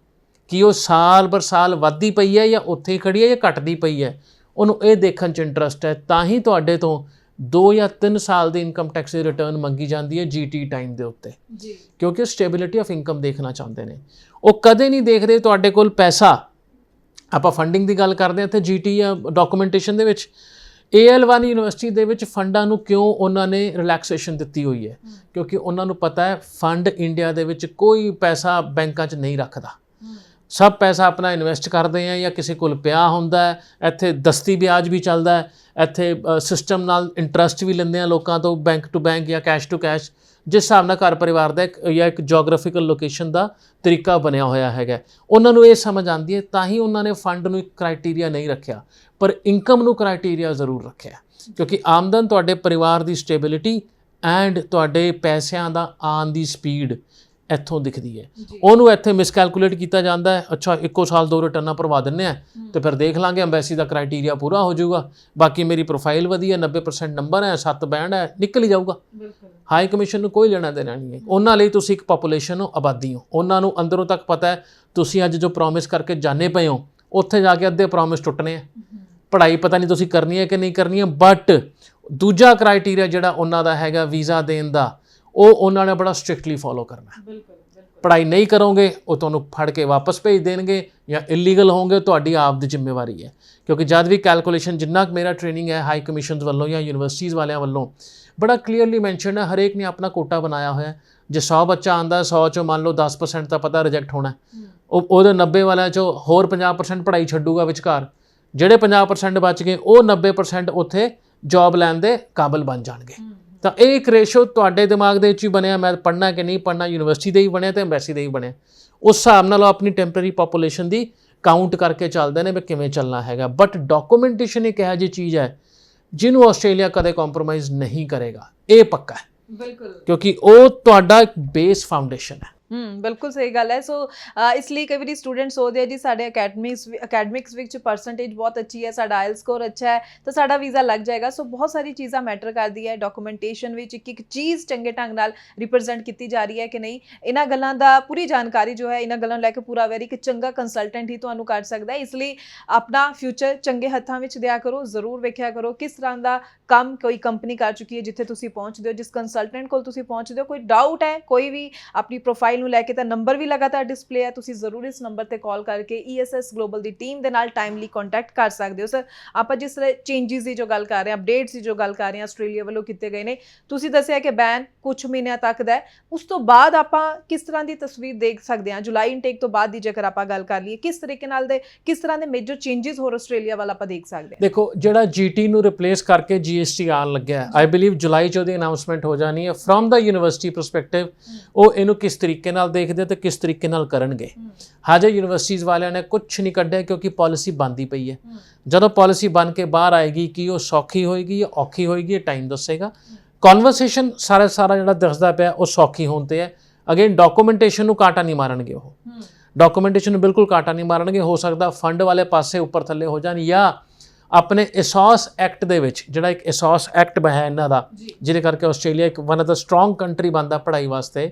[SPEAKER 1] ਕਿ ਉਹ ਸਾਲ ਬਰ ਸਾਲ ਵੱਧਦੀ ਪਈ ਹੈ ਜਾਂ ਉੱਥੇ ਹੀ ਖੜੀ ਹੈ ਜਾਂ ਘਟਦੀ ਪਈ ਹੈ, ਉਹਨੂੰ ਇਹ ਦੇਖਣ 'ਚ ਇੰਟਰਸਟ ਹੈ। ਤਾਂ ਹੀ ਤੁਹਾਡੇ ਤੋਂ 2 ਜਾਂ 3 ਸਾਲ ਦੀ ਇਨਕਮ ਟੈਕਸ ਦੀ ਰਿਟਰਨ ਮੰਗੀ ਜਾਂਦੀ ਹੈ GT ਟਾਈਮ ਦੇ ਉੱਤੇ, ਕਿਉਂਕਿ ਸਟੇਬਿਲਿਟੀ ਆਫ ਇਨਕਮ ਦੇਖਣਾ ਚਾਹੁੰਦੇ ਨੇ। ਉਹ ਕਦੇ ਨਹੀਂ ਦੇਖਦੇ ਤੁਹਾਡੇ ਕੋਲ ਪੈਸਾ। ਆਪਾਂ ਫੰਡਿੰਗ ਦੀ ਗੱਲ ਕਰਦੇ ਹਾਂ ਇੱਥੇ GT ਜਾਂ ਡਾਕੂਮੈਂਟੇਸ਼ਨ ਦੇ ਵਿੱਚ। AL1 ਯੂਨੀਵਰਸਿਟੀ ਦੇ ਵਿੱਚ ਫੰਡਾਂ ਨੂੰ ਕਿਉਂ ਉਹਨਾਂ ਨੇ ਰਿਲੈਕਸੇਸ਼ਨ ਦਿੱਤੀ ਹੋਈ ਹੈ, ਕਿਉਂਕਿ ਉਹਨਾਂ ਨੂੰ ਪਤਾ ਹੈ ਫੰਡ ਇੰਡੀਆ ਦੇ ਵਿੱਚ ਕੋਈ ਪੈਸਾ ਬੈਂਕਾਂ 'ਚ ਨਹੀਂ ਰੱਖਦਾ, ਸਭ ਪੈਸਾ ਆਪਣਾ ਇਨਵੈਸਟ ਕਰਦੇ ਆ ਜਾਂ ਕਿਸੇ ਕੋਲ ਪਿਆ ਹੁੰਦਾ ਹੈ। ਇੱਥੇ ਦਸਤੀ ਵਿਆਜ ਵੀ ਚੱਲਦਾ ਹੈ, ਇੱਥੇ ਸਿਸਟਮ ਨਾਲ ਇੰਟਰਸਟ ਵੀ ਲੈਂਦੇ ਆ ਲੋਕਾਂ ਤੋਂ, ਬੈਂਕ ਟੂ ਬੈਂਕ ਜਾਂ ਕੈਸ਼ ਟੂ ਕੈਸ਼, ਜਿਸ ਹਿਸਾਬ ਨਾਲ ਘਰ ਪਰਿਵਾਰ ਦਾ ਜਾਂ ਇੱਕ ਜੋਗ੍ਰਾਫਿਕਲ ਲੋਕੇਸ਼ਨ ਦਾ ਤਰੀਕਾ ਬਣਿਆ ਹੋਇਆ ਹੈਗਾ। ਉਹਨਾਂ ਨੂੰ ਇਹ ਸਮਝ ਆਉਂਦੀ ਹੈ, ਤਾਂ ਹੀ ਉਹਨਾਂ ਨੇ ਫੰਡ ਨੂੰ ਇੱਕ ਕ੍ਰਾਈਟੀਰੀਆ ਨਹੀਂ ਰੱਖਿਆ, ਪਰ ਇਨਕਮ ਨੂੰ ਕ੍ਰਾਈਟੀਰੀਆ ਜ਼ਰੂਰ ਰੱਖਿਆ, ਕਿਉਂਕਿ ਆਮਦਨ ਤੁਹਾਡੇ ਪਰਿਵਾਰ ਦੀ ਸਟੇਬਿਲਿਟੀ ਐਂਡ ਤੁਹਾਡੇ ਪੈਸਿਆਂ ਦਾ ਆਉਣ ਦੀ ਸਪੀਡ ਇੱਥੋਂ ਦਿਖਦੀ ਹੈ। ਉਹਨੂੰ ਇੱਥੇ ਮਿਸਕੈਲਕੂਲੇਟ ਕੀਤਾ ਜਾਂਦਾ ਹੈ, ਅੱਛਾ ਇੱਕੋ ਸਾਲ 2 ਰਿਟਰਨਾਂ ਭਰਵਾ ਦਿੰਦੇ ਆ ਤੇ ਫਿਰ ਦੇਖ ਲਾਂਗੇ ਅੰਬੈਸੀ ਦਾ ਕ੍ਰਾਈਟੀਰੀਆ ਪੂਰਾ ਹੋ ਜਾਊਗਾ, ਬਾਕੀ ਮੇਰੀ ਪ੍ਰੋਫਾਈਲ ਵਧੀਆ 90% ਨੰਬਰ ਹੈ, 7 ਬੈਂਡ ਹੈ, ਨਿਕਲ ਹੀ ਜਾਊਗਾ। ਹਾਈ ਕਮਿਸ਼ਨ ਨੂੰ ਕੋਈ ਲੈਣਾ ਦੇਣਾ ਨਹੀਂ ਹੈ। ਉਹਨਾਂ ਲਈ ਤੁਸੀਂ ਇੱਕ ਪਾਪੂਲੇਸ਼ਨ ਹੋ, ਆਬਾਦੀ ਹੋ, ਉਹਨਾਂ ਨੂੰ ਅੰਦਰੋਂ ਤੱਕ ਪਤਾ ਹੈ ਤੁਸੀਂ ਅੱਜ ਜੋ ਪ੍ਰੋਮਿਸ ਕਰਕੇ ਜਾਣੇ ਪਏ ਹੋ, ਉੱਥੇ ਜਾ ਕੇ ਅੱਧੇ ਪ੍ਰੋਮਿਸ ਟੁੱਟਣੇ ਆ। ਪੜ੍ਹਾਈ ਪਤਾ ਨਹੀਂ ਤੁਸੀਂ ਕਰਨੀ ਹੈ ਕਿ ਨਹੀਂ ਕਰਨੀ ਹੈ, ਬਟ ਦੂਜਾ ਕ੍ਰਾਈਟੀਰੀਆ ਜਿਹੜਾ ਉਹਨਾਂ ਦਾ ਹੈਗਾ ਵੀਜ਼ਾ ਦੇਣ ਦਾ, ਉਹ ਉਹਨਾਂ ਨੇ ਬੜਾ ਸਟ੍ਰਿਕਟਲੀ ਫੋਲੋ ਕਰਨਾ। ਪੜ੍ਹਾਈ ਨਹੀਂ ਕਰੋਗੇ ਉਹ ਤੁਹਾਨੂੰ ਫੜ ਕੇ ਵਾਪਸ ਭੇਜ ਦੇਣਗੇ, ਜਾਂ ਇਲੀਗਲ ਹੋਵੋਗੇ ਤੁਹਾਡੀ ਆਪ ਦੀ ਜ਼ਿੰਮੇਵਾਰੀ ਹੈ। ਕਿਉਂਕਿ ਜਦ ਵੀ ਕੈਲਕੂਲੇਸ਼ਨ, ਜਿੰਨਾ ਮੇਰਾ ਟ੍ਰੇਨਿੰਗ ਹੈ ਹਾਈ ਕਮਿਸ਼ਨਸ ਵੱਲੋਂ ਜਾਂ ਯੂਨੀਵਰਸਿਟੀਜ਼ ਵਾਲਿਆਂ ਵੱਲੋਂ, ਬੜਾ ਕਲੀਅਰਲੀ ਮੈਂਸ਼ਨ ਹੈ, ਹਰੇਕ ਨੇ ਆਪਣਾ ਕੋਟਾ ਬਣਾਇਆ ਹੋਇਆ। ਜੇ 100 ਬੱਚਾ ਆਉਂਦਾ, 100 ਚੋਂ ਮੰਨ ਲਓ 10% ਤਾਂ ਪਤਾ ਰਿਜੈਕਟ ਹੋਣਾ, ਉਹਦੇ 90 ਵਾਲਿਆਂ 'ਚੋਂ ਹੋਰ 50% ਪੜ੍ਹਾਈ ਛੱਡੂਗਾ ਵਿਚਕਾਰ, ਜਿਹੜੇ 50% ਬਚ ਗਏ ਉਹ 90% ਉੱਥੇ ਜੌਬ ਲੈਣ ਦੇ ਕਾਬਲ ਬਣ ਜਾਣਗੇ। ਤਾਂ ਇਹ ਇੱਕ ਰੇਸ਼ੋ ਤੁਹਾਡੇ ਦਿਮਾਗ ਦੇ ਵਿੱਚ ਹੀ ਬਣਿਆ, ਮੈਂ ਪੜ੍ਹਨਾ ਕਿ ਨਹੀਂ ਪੜ੍ਹਨਾ, ਯੂਨੀਵਰਸਿਟੀ ਦੇ ਹੀ ਬਣਿਆ ਤੇ ਐਮਬੈਸੀ ਦੇ ਹੀ ਬਣਿਆ। ਉਸ ਹਿਸਾਬ ਨਾਲ ਉਹ ਆਪਣੀ ਟੈਂਪਰੇਰੀ ਪਾਪੂਲੇਸ਼ਨ ਦੀ ਕਾਊਂਟ ਕਰਕੇ ਚੱਲਦੇ ਨੇ ਵੀ ਕਿਵੇਂ ਚੱਲਣਾ ਹੈਗਾ। ਬਟ ਡਾਕੂਮੈਂਟੇਸ਼ਨ ਇੱਕ ਇਹੋ ਜਿਹੀ ਚੀਜ਼ ਹੈ ਜਿਹਨੂੰ ਆਸਟ੍ਰੇਲੀਆ ਕਦੇ ਕੰਪਰੋਮਾਈਜ਼ ਨਹੀਂ ਕਰੇਗਾ, ਇਹ ਪੱਕਾ ਹੈ।
[SPEAKER 2] ਬਿਲਕੁਲ,
[SPEAKER 1] ਕਿਉਂਕਿ ਉਹ ਤੁਹਾਡਾ ਇੱਕ ਬੇਸ ਫਾਊਂਡੇਸ਼ਨ ਹੈ।
[SPEAKER 2] ਬਿਲਕੁਲ ਸਹੀ ਗੱਲ ਹੈ। ਸੋ ਇਸ ਲਈ ਕਈ ਵਾਰੀ ਸਟੂਡੈਂਟ ਸੋਚਦੇ ਆ ਜੀ ਸਾਡੇ ਅਕੈਡਮਿਕਸ ਵਿੱਚ ਪਰਸੈਂਟੇਜ ਬਹੁਤ ਅੱਛੀ ਹੈ, ਸਾਡਾ ਆਇਲ ਸਕੋਰ ਅੱਛਾ ਹੈ ਤਾਂ ਸਾਡਾ ਵੀਜ਼ਾ ਲੱਗ ਜਾਏਗਾ। ਸੋ ਬਹੁਤ ਸਾਰੀ ਚੀਜ਼ਾਂ ਮੈਟਰ ਕਰਦੀ ਹੈ। ਡਾਕੂਮੈਂਟੇਸ਼ਨ ਵਿੱਚ ਇੱਕ ਚੀਜ਼ ਚੰਗੇ ਢੰਗ ਨਾਲ ਰਿਪਰੈਜ਼ੈਂਟ ਕੀਤੀ ਜਾ ਰਹੀ ਹੈ ਕਿ ਨਹੀਂ, ਇਹਨਾਂ ਗੱਲਾਂ ਦਾ ਪੂਰੀ ਜਾਣਕਾਰੀ ਜੋ ਹੈ, ਇਹਨਾਂ ਗੱਲਾਂ ਨੂੰ ਲੈ ਕੇ ਪੂਰਾ ਅਵੇਅਰ ਇੱਕ ਚੰਗਾ ਕੰਸਲਟੈਂਟ ਹੀ ਤੁਹਾਨੂੰ ਕਰ ਸਕਦਾ ਹੈ। ਇਸ ਲਈ ਆਪਣਾ ਫਿਊਚਰ ਚੰਗੇ ਹੱਥਾਂ ਵਿੱਚ ਦਿਆ ਕਰੋ, ਜ਼ਰੂਰ ਵੇਖਿਆ ਕਰੋ ਕਿਸ ਤਰ੍ਹਾਂ ਦਾ ਕੰਮ ਕੋਈ ਕੰਪਨੀ ਕਰ ਚੁੱਕੀ ਹੈ ਜਿੱਥੇ ਤੁਸੀਂ ਪਹੁੰਚਦੇ ਹੋ, ਜਿਸ ਕੰਸਲਟੈਂਟ ਕੋਲ ਤੁਸੀਂ ਪਹੁੰਚਦੇ ਹੋ। ਕੋਈ ਡਾਊਟ ਹੈ ਕੋਈ ਵੀ ਆਪਣੀ ਪ੍ਰੋਫਾਈਲ ਨੂੰ ਲੈ ਕੇ ਤਾਂ ਨੰਬਰ ਵੀ ਲਗਾਤਾਰ ਡਿਸਪਲੇ ਹੈ, ਤੁਸੀਂ ਜ਼ਰੂਰ ਇਸ ਨੰਬਰ ਤੇ ਕਾਲ ਕਰਕੇ ESS ਗਲੋਬਲ ਦੀ ਟੀਮ ਦੇ ਨਾਲ ਟਾਈਮਲੀ ਕੰਟੈਕਟ ਕਰ ਸਕਦੇ ਹੋ। ਸਰ ਆਪਾਂ ਜਿਸ ਤਰ੍ਹਾਂ ਚੇਂਜਸ ਦੀ ਜੋ ਗੱਲ ਕਰ ਰਹੇ ਹਾਂ, ਅਪਡੇਟਸ ਦੀ ਜੋ ਗੱਲ ਕਰ ਰਹੇ ਹਾਂ ਆਸਟ੍ਰੇਲੀਆ ਵੱਲੋਂ ਕੀਤੇ ਗਏ ਨੇ, ਤੁਸੀਂ ਦੱਸਿਆ ਕਿ ਬੈਨ ਕੁਝ ਮਹੀਨਿਆਂ ਤੱਕ ਦਾ ਹੈ, ਉਸ ਤੋਂ ਬਾਅਦ ਆਪਾਂ ਕਿਸ ਤਰ੍ਹਾਂ ਦੀ ਤਸਵੀਰ ਦੇਖ ਸਕਦੇ ਹਾਂ? ਜੁਲਾਈ ਇਨਟੇਕ ਤੋਂ ਬਾਅਦ ਦੀ ਜੇਕਰ ਆਪਾਂ ਗੱਲ ਕਰ ਲਈਏ, ਕਿਸ ਤਰੀਕੇ ਨਾਲ ਦੇ ਕਿਸ ਤਰ੍ਹਾਂ ਦੇ ਮੇਜਰ ਚੇਂਜਸ ਹੋਰ ਆਸਟ੍ਰੇਲੀਆ ਵੱਲ ਆਪਾਂ ਦੇਖ ਸਕਦੇ ਹਾਂ?
[SPEAKER 1] ਦੇਖੋ, ਜਿਹੜਾ GT ਨੂੰ ਰਿਪਲੇਸ ਕਰਕੇ GST ਆਉਣ ਲੱਗਿਆ, ਆਈ ਬਿਲੀਵ ਜੁਲਾਈ 'ਚ ਉਹਦੀ ਅਨਾਉਂਸਮੈਂਟ ਹੋ ਜਾਣੀ ਹੈ। ਫਰੋਮ ਦਾ ਯੂਨੀਵਰਸਿਟੀ ਪਰਸਪੈਕਟਿਵ ਉਹ ਇਹਨੂੰ ਕਿਸ ਤਰੀਕੇ ਨਾਲ ਦੇਖਦੇ ਤੇ ਕਿਸ ਤਰੀਕੇ ਨਾਲ ਕਰਨਗੇ। ਹਜੇ ਯੂਨੀਵਰਸਿਟੀਜ਼ ਵਾਲਿਆਂ ਨੇ ਕੁਝ ਨਹੀਂ ਕੱਢਿਆ ਕਿਉਂਕਿ ਪਾਲਿਸੀ ਬਣਦੀ ਪਈ ਹੈ। ਜਦੋਂ ਪਾਲਿਸੀ ਬਣ ਕੇ ਬਾਹਰ ਆਏਗੀ ਕਿ ਉਹ ਸੌਖੀ ਹੋਏਗੀ ਜਾਂ ਔਖੀ ਹੋਏਗੀ, ਇਹ ਟਾਈਮ ਦੱਸੇਗਾ। ਕਨਵਰਸੇਸ਼ਨ ਸਾਰਾ ਜਿਹੜਾ ਦੱਸਦਾ ਪਿਆ ਉਹ ਸੌਖੀ ਹੋਣ ਤੇ ਹੈ। ਅਗੇਨ ਡਾਕੂਮੈਂਟੇਸ਼ਨ ਨੂੰ ਕਾਂਟਾ ਨਹੀਂ ਮਾਰਨਗੇ, ਉਹ ਡਾਕੂਮੈਂਟੇਸ਼ਨ ਨੂੰ ਬਿਲਕੁਲ ਕਾਂਟਾ ਨਹੀਂ ਮਾਰਨਗੇ। ਹੋ ਸਕਦਾ ਫੰਡ ਵਾਲੇ ਪਾਸੇ ਉੱਪਰ ਥੱਲੇ ਹੋ ਜਾਣ, ਜਾਂ ਆਪਣੇ ESOS ਐਕਟ ਦੇ ਵਿੱਚ, ਜਿਹੜਾ ਇੱਕ ESOS ਐਕਟ ਬਣਿਆ ਇਹਨਾਂ ਦਾ, ਜਿਹਦੇ ਕਰਕੇ ਆਸਟ੍ਰੇਲੀਆ ਇੱਕ one of the strong country ਬਣਦਾ ਪੜ੍ਹਾਈ ਵਾਸਤੇ,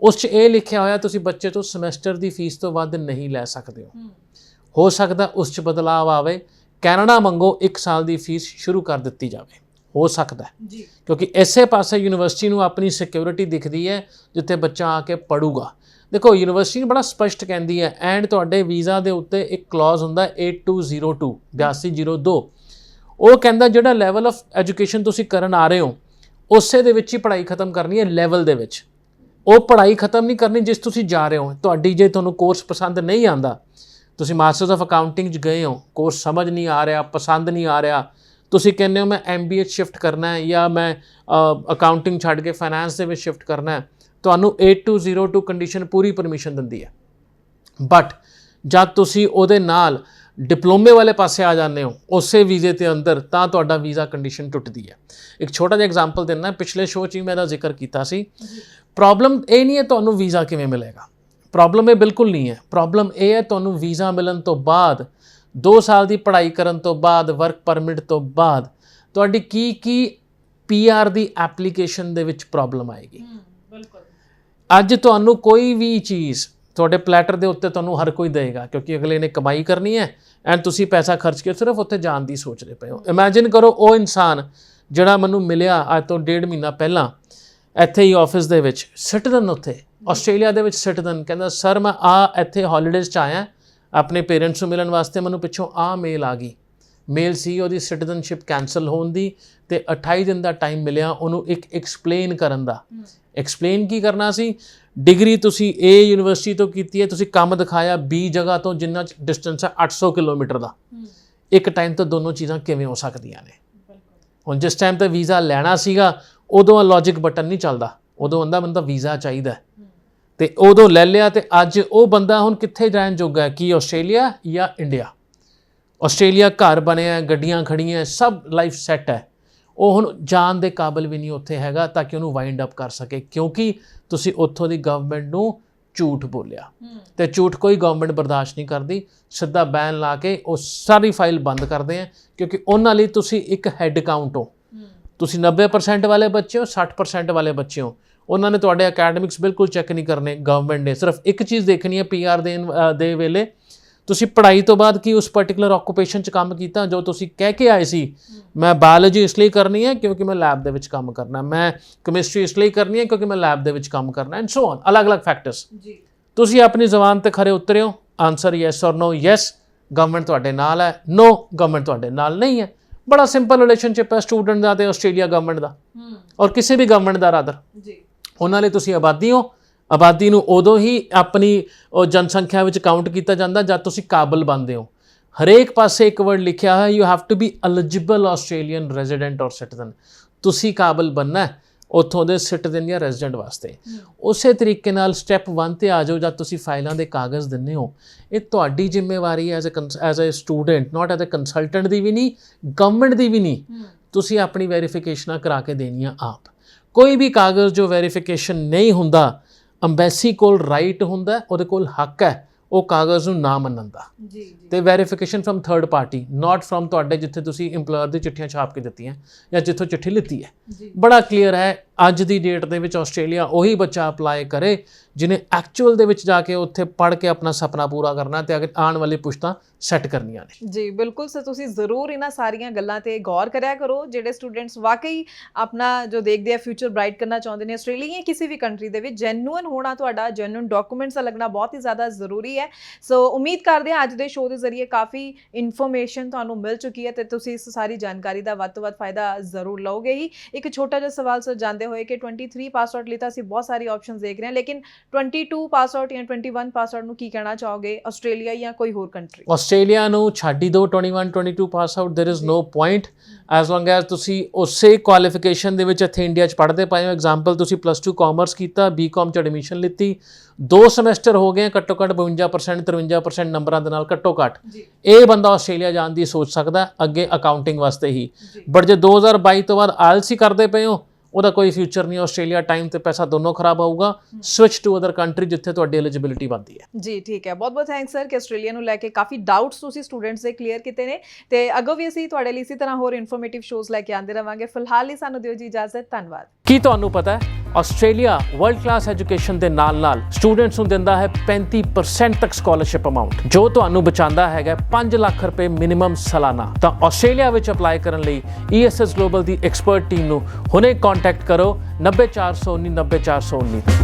[SPEAKER 1] ਉਸ 'ਚ ਇਹ ਲਿਖਿਆ ਹੋਇਆ ਤੁਸੀਂ ਬੱਚੇ ਤੋਂ ਸਮੈਸਟਰ ਦੀ ਫੀਸ ਤੋਂ ਵੱਧ ਨਹੀਂ ਲੈ ਸਕਦੇ ਹੋ ਸਕਦਾ ਉਸ 'ਚ ਬਦਲਾਅ ਆਵੇ, ਕੈਨੇਡਾ ਮੰਗੋ 1 ਸਾਲ ਦੀ ਫੀਸ ਸ਼ੁਰੂ ਕਰ ਦਿੱਤੀ ਜਾਵੇ, ਹੋ ਸਕਦਾ ਜੀ, ਕਿਉਂਕਿ ਇਸੇ ਪਾਸੇ ਯੂਨੀਵਰਸਿਟੀ ਨੂੰ ਆਪਣੀ ਸਿਕਿਉਰਿਟੀ ਦਿਖਦੀ ਹੈ ਜਿੱਥੇ ਬੱਚਾ ਆ ਕੇ ਪੜੂਗਾ। ਦੇਖੋ, ਯੂਨੀਵਰਸਿਟੀ ਬੜਾ ਸਪਸ਼ਟ ਕਹਿੰਦੀ ਹੈ, ਐਂਡ ਤੁਹਾਡੇ ਵੀਜ਼ਾ ਦੇ ਉੱਤੇ ਇੱਕ ਕਲੌਜ਼ ਹੁੰਦਾ 8202 8202, ਉਹ ਕਹਿੰਦਾ ਜਿਹੜਾ ਲੈਵਲ ਆਫ ਐਜੂਕੇਸ਼ਨ ਤੁਸੀਂ ਕਰਨ ਆ ਰਹੇ ਹੋ ਉਸੇ ਦੇ ਵਿੱਚ ਹੀ ਪੜ੍ਹਾਈ ਖਤਮ ਕਰਨੀ ਹੈ, ਲੈਵਲ ਦੇ ਵਿੱਚ। ਉਹ ਪੜ੍ਹਾਈ ਖਤਮ ਨਹੀਂ ਕਰਨੀ ਜਿਸ ਤੁਸੀਂ ਜਾ ਰਹੇ ਹੋ। ਤੁਹਾਡੀ ਜੇ ਤੁਹਾਨੂੰ ਕੋਰਸ ਪਸੰਦ ਨਹੀਂ ਆਉਂਦਾ, ਤੁਸੀਂ ਮਾਸਟਰਸ ਆਫ ਅਕਾਊਂਟਿੰਗ 'ਚ ਗਏ ਹੋ, ਕੋਰਸ ਸਮਝ ਨਹੀਂ ਆ ਰਿਹਾ, ਪਸੰਦ ਨਹੀਂ ਆ ਰਿਹਾ, ਤੁਸੀਂ ਕਹਿੰਦੇ ਹੋ ਮੈਂ MBA ਸ਼ਿਫਟ ਕਰਨਾ ਹੈ ਜਾਂ ਮੈਂ ਅਕਾਊਂਟਿੰਗ ਛੱਡ ਕੇ ਫਾਈਨੈਂਸ ਦੇ ਵਿੱਚ ਸ਼ਿਫਟ ਕਰਨਾ ਹੈ, ਤੁਹਾਨੂੰ 8202 ਕੰਡੀਸ਼ਨ ਪੂਰੀ ਪਰਮਿਸ਼ਨ ਦਿੰਦੀ ਹੈ। ਬਟ ਜਦ ਤੁਸੀਂ ਉਹਦੇ ਨਾਲ ਡਿਪਲੋਮੇ ਵਾਲੇ ਪਾਸੇ ਆ ਜਾਂਦੇ ਹੋ ਉਸੇ ਵੀਜ਼ੇ ਦੇ ਅੰਦਰ, ਤਾਂ ਤੁਹਾਡਾ ਵੀਜ਼ਾ ਕੰਡੀਸ਼ਨ ਟੁੱਟਦੀ ਹੈ। ਇੱਕ ਛੋਟਾ ਜਿਹਾ ਐਗਜ਼ਾਮਪਲ ਦਿੰਦਾ, ਪਿਛਲੇ ਸ਼ੋਅ 'ਚ ਹੀ ਮੈਂ ਇਹਦਾ ਜ਼ਿਕਰ ਕੀਤਾ ਸੀ। ਪ੍ਰੋਬਲਮ ਇਹ ਨਹੀਂ ਹੈ ਤੁਹਾਨੂੰ ਵੀਜ਼ਾ ਕਿਵੇਂ ਮਿਲੇਗਾ, ਪ੍ਰੋਬਲਮ ਇਹ ਬਿਲਕੁਲ ਨਹੀਂ ਹੈ। ਪ੍ਰੋਬਲਮ ਇਹ ਹੈ ਤੁਹਾਨੂੰ ਵੀਜ਼ਾ ਮਿਲਣ ਤੋਂ ਬਾਅਦ 2 ਸਾਲ ਦੀ ਪੜ੍ਹਾਈ ਕਰਨ ਤੋਂ ਬਾਅਦ, ਵਰਕ ਪਰਮਿਟ ਤੋਂ ਬਾਅਦ ਤੁਹਾਡੀ ਕੀ PR ਦੀ ਐਪਲੀਕੇਸ਼ਨ ਦੇ ਵਿੱਚ ਪ੍ਰੋਬਲਮ ਆਏਗੀ। ਅੱਜ ਤੁਹਾਨੂੰ ਕੋਈ ਵੀ ਚੀਜ਼ ਤੁਹਾਡੇ ਪਲੈਟਰ ਦੇ ਉੱਤੇ ਤੁਹਾਨੂੰ ਹਰ ਕੋਈ ਦੇਗਾ, ਕਿਉਂਕਿ ਅਗਲੇ ਨੇ ਕਮਾਈ ਕਰਨੀ ਹੈ ਐਂਡ ਤੁਸੀਂ ਪੈਸਾ ਖਰਚ ਕੇ ਸਿਰਫ ਉੱਥੇ ਜਾਣ ਦੀ ਸੋਚਦੇ ਪਏ ਹੋ। ਇਮੈਜਿਨ ਕਰੋ ਉਹ ਇਨਸਾਨ ਜਿਹੜਾ ਮੈਨੂੰ ਮਿਲਿਆ ਅੱਜ ਤੋਂ 1.5 ਮਹੀਨਾ ਪਹਿਲਾਂ ਇੱਥੇ ਹੀ ਆਫਿਸ ਦੇ ਵਿੱਚ, ਸਿਟੀਜ਼ਨ ਉੱਥੇ ਆਸਟ੍ਰੇਲੀਆ ਦੇ ਵਿੱਚ ਸਿਟੀਜ਼ਨ, ਕਹਿੰਦਾ ਸਰ ਮੈਂ ਇੱਥੇ ਹੌਲੀਡੇਜ਼ 'ਚ ਆਇਆ ਆਪਣੇ ਪੇਰੈਂਟਸ ਨੂੰ ਮਿਲਣ ਵਾਸਤੇ, ਮੈਨੂੰ ਪਿੱਛੋਂ ਮੇਲ ਆ ਗਈ। ਮੇਲ ਸੀ ਉਹਦੀ ਸਿਟੀਜ਼ਨਸ਼ਿਪ ਕੈਂਸਲ ਹੋਣ ਦੀ, ਤੇ 28 ਦਿਨ ਦਾ ਟਾਈਮ ਮਿਲਿਆ ਉਹਨੂੰ ਇੱਕ ਐਕਸਪਲੇਨ ਕਰਨ ਦਾ। ਐਕਸਪਲੇਨ ਕੀ ਕਰਨਾ ਸੀ? ਡਿਗਰੀ ਤੁਸੀਂ A ਯੂਨੀਵਰਸਿਟੀ ਤੋਂ ਕੀਤੀ ਹੈ, ਤੁਸੀਂ ਕੰਮ ਦਿਖਾਇਆ B ਜਗ੍ਹਾ ਤੋਂ ਜਿੰਨਾ ਡਿਸਟੈਂਸ ਹੈ 800 ਕਿਲੋਮੀਟਰ ਦਾ। ਇੱਕ ਟਾਈਮ ਤੋਂ ਦੋਨੋਂ ਚੀਜ਼ਾਂ ਕਿਵੇਂ ਹੋ ਸਕਦੀਆਂ ਨੇ? ਹੁਣ ਜਿਸ ਟਾਈਮ ਤੇ ਵੀਜ਼ਾ ਲੈਣਾ ਸੀਗਾ ਉਦੋਂ ਲੌਜਿਕ ਬਟਨ ਨਹੀਂ ਚੱਲਦਾ, ਉਦੋਂ ਬੰਦਾ ਮੈਨੂੰ ਤਾਂ ਵੀਜ਼ਾ ਚਾਹੀਦਾ ਤੇ ਉਦੋਂ ਲੈ ਲਿਆ, ਤੇ ਅੱਜ ਉਹ ਬੰਦਾ ਹੁਣ ਕਿੱਥੇ ਜਾਣ ਜੋਗਾ ਹੈ? ਕੀ ਆਸਟ੍ਰੇਲੀਆ ਜਾਂ ਇੰਡੀਆ? ਆਸਟ੍ਰੇਲੀਆ ਘਰ ਬਣਿਆ, ਗੱਡੀਆਂ ਖੜੀਆਂ, ਸਭ ਲਾਈਫ ਸੈੱਟ ਹੈ, ਉਹ ਹੁਣ ਜਾਣ ਦੇ ਕਾਬਿਲ ਵੀ ਨਹੀਂ ਉੱਥੇ ਹੈਗਾ ਤਾਂ ਕਿ ਉਹਨੂੰ ਵਾਈਂਡ ਅਪ ਕਰ ਸਕੇ, ਕਿਉਂਕਿ ਤੁਸੀਂ ਉੱਥੋਂ ਦੀ ਗਵਰਨਮੈਂਟ ਨੂੰ ਝੂਠ ਬੋਲਿਆ। ਤੇ ਝੂਠ ਕੋਈ ਗਵਰਨਮੈਂਟ ਬਰਦਾਸ਼ਤ ਨਹੀਂ ਕਰਦੀ, ਸਿੱਧਾ ਬੈਨ ਲਾ ਕੇ ਉਹ ਸਾਰੀ ਫਾਈਲ ਬੰਦ ਕਰਦੇ ਆ, ਕਿਉਂਕਿ ਉਹਨਾਂ ਲਈ ਤੁਸੀਂ ਇੱਕ ਹੈੱਡ ਕਾਊਂਟ ਹੋ। ਤੁਸੀਂ 90% ਵਾਲੇ ਬੱਚੇ ਹੋ, 60% ਵਾਲੇ ਬੱਚੇ ਹੋ। ਉਹਨਾਂ ਨੇ ਤੁਹਾਡੇ ਅਕੈਡਮਿਕਸ ਬਿਲਕੁਲ ਚੈੱਕ ਨਹੀਂ ਕਰਨੇ। ਗਵਰਨਮੈਂਟ ਨੇ ਸਿਰਫ ਇੱਕ ਚੀਜ਼ ਦੇਖਣੀ ਹੈ PR ਦੇ ਵੇਲੇ, ਤੁਸੀਂ ਪੜ੍ਹਾਈ ਤੋਂ ਬਾਅਦ ਕੀ ਉਸ ਪਾਰਟਿਕੂਲਰ ਆਕੂਪੇਸ਼ਨ 'ਚ ਕੰਮ ਕੀਤਾ ਜੋ ਤੁਸੀਂ ਕਹਿ ਕੇ ਆਏ ਸੀ। ਮੈਂ ਬਾਇਓਲੋਜੀ ਇਸ ਲਈ ਕਰਨੀ ਹੈ ਕਿਉਂਕਿ ਮੈਂ ਲੈਬ ਦੇ ਵਿੱਚ ਕੰਮ ਕਰਨਾ, ਮੈਂ ਕੈਮਿਸਟਰੀ ਇਸ ਲਈ ਕਰਨੀ ਹੈ ਕਿਉਂਕਿ ਮੈਂ ਲੈਬ ਦੇ ਵਿੱਚ ਕੰਮ ਕਰਨਾ, ਐਂਡ ਸੋ ਔਨ, ਅਲੱਗ-ਅਲੱਗ ਫੈਕਟਰਸ। ਤੁਸੀਂ ਆਪਣੀ ਜ਼ੁਬਾਨ ਤੇ ਖਰੇ ਉਤਰੇ ਹੋ, ਆਨਸਰ ਯੈਸ ਔਰ ਨੋ। ਯੈਸ, ਗਵਰਨਮੈਂਟ ਤੁਹਾਡੇ ਨਾਲ ਹੈ, ਨੋ, ਗਵਰਨਮੈਂਟ ਤੁਹਾਡੇ ਨਾਲ ਨਹੀਂ ਹੈ। ਬੜਾ ਸਿੰਪਲ ਰਿਲੇਸ਼ਨਸ਼ਿਪ ਹੈ ਸਟੂਡੈਂਟ ਦਾ ਤੇ ਆਸਟ੍ਰੇਲੀਆ ਗਵਰਨਮੈਂਟ ਦਾ, ਔਰ ਕਿਸੇ ਵੀ ਗਵਰਨਮੈਂਟ ਦਾ ਰਾਦਰ। ਉਹਨਾਂ ਲਈ ਤੁਸੀਂ ਆਬਾਦੀ ਹੋ। ਆਬਾਦੀ ਨੂੰ ਉਦੋਂ ਹੀ ਆਪਣੀ ਉਹ ਜਨਸੰਖਿਆ ਵਿੱਚ ਕਾਊਂਟ ਕੀਤਾ ਜਾਂਦਾ ਜਦ ਤੁਸੀਂ ਕਾਬਲ ਬਣਦੇ ਹੋ। ਹਰੇਕ ਪਾਸੇ ਇੱਕ ਵਰਡ ਲਿਖਿਆ ਹੈ, you have to be eligible Australian resident or citizen. ਤੁਸੀਂ ਕਾਬਲ ਬਣਨਾ ਉੱਥੋਂ ਦੇ ਸਿਟੀਜ਼ਨ ਜਾਂ ਰੈਜ਼ੀਡੈਂਟ ਵਾਸਤੇ। ਉਸੇ ਤਰੀਕੇ ਨਾਲ ਸਟੈਪ 1 ਤੇ ਆ ਜਾਓ, ਜਦ ਤੁਸੀਂ ਫਾਈਲਾਂ ਦੇ ਕਾਗਜ਼ ਦਿੰਦੇ ਹੋ, ਇਹ ਤੁਹਾਡੀ ਜ਼ਿੰਮੇਵਾਰੀ ਹੈ as a student, not as a consultant ਦੀ ਵੀ ਨਹੀਂ, ਗਵਰਨਮੈਂਟ ਦੀ ਵੀ ਨਹੀਂ। ਤੁਸੀਂ ਆਪਣੀ ਵੈਰੀਫਿਕੇਸ਼ਨਾਂ ਕਰਾ ਕੇ ਦੇਣੀਆਂ ਆਪ। ਕੋਈ ਵੀ ਕਾਗਜ਼ ਜੋ ਵੈਰੀਫਿਕੇਸ਼ਨ ਨਹੀਂ ਹੁੰਦਾ, ਅੰਬੈਸੀ ਕੋਲ ਰਾਈਟ ਹੁੰਦਾ, ਉਹਦੇ ਕੋਲ ਹੱਕ ਹੈ ਉਹ ਕਾਗਜ਼ ਨੂੰ ਨਾ ਮੰਨਣ ਦਾ।
[SPEAKER 2] ਜੀ
[SPEAKER 1] ਤੇ ਵੈਰੀਫਿਕੇਸ਼ਨ ਫਰਮ ਥਰਡ ਪਾਰਟੀ, ਨਾਟ ਫਰਮ ਤੁਹਾਡੇ ਜਿੱਥੇ ਤੁਸੀਂ ਇੰਪਲੋਇਰ ਦੀ ਚਿੱਠੀਆਂ ਛਾਪ ਕੇ ਦਿੱਤੀਆਂ ਜਾਂ ਜਿੱਥੋਂ ਚਿੱਠੀ ਲਿੱਤੀ ਹੈ। ਬੜਾ ਕਲੀਅਰ ਹੈ ਅੱਜ ਦੀ ਡੇਟ ਦੇ ਵਿੱਚ ਆਸਟ੍ਰੇਲੀਆ ਉਹੀ ਬੱਚਾ ਅਪਲਾਈ ਕਰੇ ਜਿਹਨੇ ਐਕਚੁਅਲ ਦੇ ਵਿੱਚ ਜਾ ਕੇ ਉੱਥੇ ਪੜ੍ਹ ਕੇ ਆਪਣਾ ਸੁਪਨਾ ਪੂਰਾ ਕਰਨਾ ਤੇ ਆਉਣ ਵਾਲੀ ਪੁਸ਼ਤਾਂ ਸੈੱਟ ਕਰਨੀਆਂ ਨੇ।
[SPEAKER 2] ਜੀ ਬਿਲਕੁਲ ਸਰ, ਤੁਸੀਂ ਜ਼ਰੂਰ ਇਹਨਾਂ ਸਾਰੀਆਂ ਗੱਲਾਂ ਤੇ ਗੌਰ ਕਰਿਆ ਕਰੋ। ਜਿਹੜੇ ਸਟੂਡੈਂਟਸ ਵਾਕਈ ਆਪਣਾ ਜੋ ਦੇਖਦੇ ਆ ਫਿਊਚਰ ਬ੍ਰਾਈਟ ਕਰਨਾ ਚਾਹੁੰਦੇ ਨੇ ਆਸਟ੍ਰੇਲੀਆ ਜਾਂ ਕਿਸੇ ਵੀ ਕੰਟਰੀ ਦੇ ਵਿੱਚ, ਜੈਨੂਅਨ ਹੋਣਾ, ਤੁਹਾਡਾ ਜੈਨੂਅਨ ਡਾਕੂਮੈਂਟਸ ਦਾ ਲੱਗਣਾ ਬਹੁਤ ਹੀ ਜ਼ਿਆਦਾ ਜ਼ਰੂਰੀ ਹੈ। ਸੋ ਉਮੀਦ ਕਰਦੇ ਹਾਂ ਅੱਜ ਦੇ ਸ਼ੋਅ ਦੇ ਜ਼ਰੀਏ ਕਾਫੀ ਇਨਫੋਰਮੇਸ਼ਨ ਤੁਹਾਨੂੰ ਮਿਲ ਚੁੱਕੀ ਹੈ ਤੇ ਤੁਸੀਂ ਇਸ ਸਾਰੀ ਜਾਣਕਾਰੀ ਦਾ ਵੱਧ ਤੋਂ ਵੱਧ ਫਾਇਦਾ ਜ਼ਰੂਰ ਲਓਗੇ ਹੀ। ਇੱਕ ਛੋਟਾ ਜਿਹਾ ਸਵਾਲ ਸਰ ਜਾਣਦੇ ਹੋਏ ਕਿ 23 ਪਾਸ ਆਊਟ ਲਈ ਤਾਂ ਅਸੀਂ ਬਹੁਤ ਸਾਰੀ ਆਪਸ਼ਨਸ ਦੇਖ ਰਹੇ ਹਾਂ, ਲੇਕਿਨ 22 ਪਾਸ ਆਊਟ ਜਾਂ 21 ਪਾਸ ਆਊਟ ਨੂੰ ਕੀ ਕਹਿਣਾ ਚਾਹੋਗੇ, ਆਸਟ੍ਰੇਲੀਆ ਜਾਂ ਕੋਈ ਹੋਰ ਕੰਟਰੀ?
[SPEAKER 1] ਆਸਟ੍ਰੇਲੀਆ ਨੂੰ ਛੱਡ ਹੀ ਦਿਓ 21 22 pass out, there is no point as long as ਤੁਸੀਂ ਉਸੇ ਕੁਆਲੀਫਿਕੇਸ਼ਨ ਦੇ ਵਿੱਚ ਇੱਥੇ ਇੰਡੀਆ 'ਚ ਪੜ੍ਹਦੇ ਪਏ ਹੋ। ਐਗਜ਼ਾਮਪਲ ਤੁਸੀਂ +2 ਕਾਮਰਸ ਕੀਤਾ, BCom 'ਚ ਐਡਮਿਸ਼ਨ ਲਿੱਤੀ, 2 ਸਮੈਸਟਰ ਹੋ ਗਏ, ਘੱਟੋ ਘੱਟ 52% 53% ਨੰਬਰਾਂ ਦੇ ਨਾਲ ਘੱਟੋ ਘੱਟ ਇਹ ਬੰਦਾ ਆਸਟ੍ਰੇਲੀਆ ਜਾਣ ਦੀ ਸੋਚ ਸਕਦਾ ਅੱਗੇ ਅਕਾਊਂਟਿੰਗ ਵਾਸਤੇ ਹੀ। ਬਟ ਜੇ 2022 ਤੋਂ ਬਾਅਦ ਆਇਲਸ ਹੀ ਕਰਦੇ ਪਏ ਹੋ, ਉਹਦਾ ਕੋਈ ਫਿਊਚਰ ਨਹੀਂ। ਆਸਟ੍ਰੇਲੀਆ ਟਾਈਮ ਤੇ ਪੈਸਾ ਦੋਨੋਂ ਖਰਾਬ ਹੋਊਗਾ। ਸਵਿਚ ਟੂ ਅਦਰ ਕੰਟਰੀ ਜਿੱਥੇ ਤੁਹਾਡੀ ਐਲੀਜੀਬਿਲਿਟੀ ਬਣਦੀ ਹੈ।
[SPEAKER 2] ਜੀ ਠੀਕ ਹੈ, ਬਹੁਤ ਬਹੁਤ ਥੈਂਕਸ ਸਰ ਕਿ ਆਸਟ੍ਰੇਲੀਆ ਨੂੰ ਲੈ ਕੇ ਕਾਫੀ ਡਾਊਟਸ ਤੁਸੀਂ ਸਟੂਡੈਂਟਸ ਦੇ ਕਲੀਅਰ ਕੀਤੇ ਨੇ ਤੇ ਅੱਗੋਂ ਵੀ ਅਸੀਂ ਤੁਹਾਡੇ ਲਈ ਇਸੇ ਤਰ੍ਹਾਂ ਹੋਰ ਇਨਫੋਰਮੇਟਿਵ ਸ਼ੋਜ਼ ਲੈ ਕੇ ਆਉਂਦੇ ਰਵਾਂਗੇ। ਫਿਲਹਾਲ ਲਈ ਸਾਨੂੰ ਦਿਓ ਜੀ ਇਜਾਜ਼ਤ, ਧੰਨਵਾਦ।
[SPEAKER 1] ਕੀ ਤੁਹਾਨੂੰ ਪਤਾ ਹੈ ਆਸਟ੍ਰੇਲੀਆ ਵਰਲਡ ਕਲਾਸ ਐਜੂਕੇਸ਼ਨ ਦੇ ਨਾਲ ਸਟੂਡੈਂਟਸ ਨੂੰ ਦਿੰਦਾ ਹੈ 35% ਤੱਕ ਸਕਾਲਰਸ਼ਿਪ ਅਮਾਉਂਟ, ਜੋ ਤੁਹਾਨੂੰ ਬਚਾਉਂਦਾ ਹੈਗਾ 5 ਲੱਖ ਰੁਪਏ ਮਿਨੀਮਮ ਸਾਲਾਨਾ। ਤਾਂ ਆਸਟ੍ਰੇਲੀਆ ਵਿੱਚ ਅਪਲਾਈ ਕਰਨ ਲਈ ESS ਗਲੋਬਲ ਦੀ ਐਕਸਪਰਟ ਟੀਮ ਨੂੰ ਹੁਣੇ ਕੰਟੈਕਟ ਕਰੋ 90419 90419।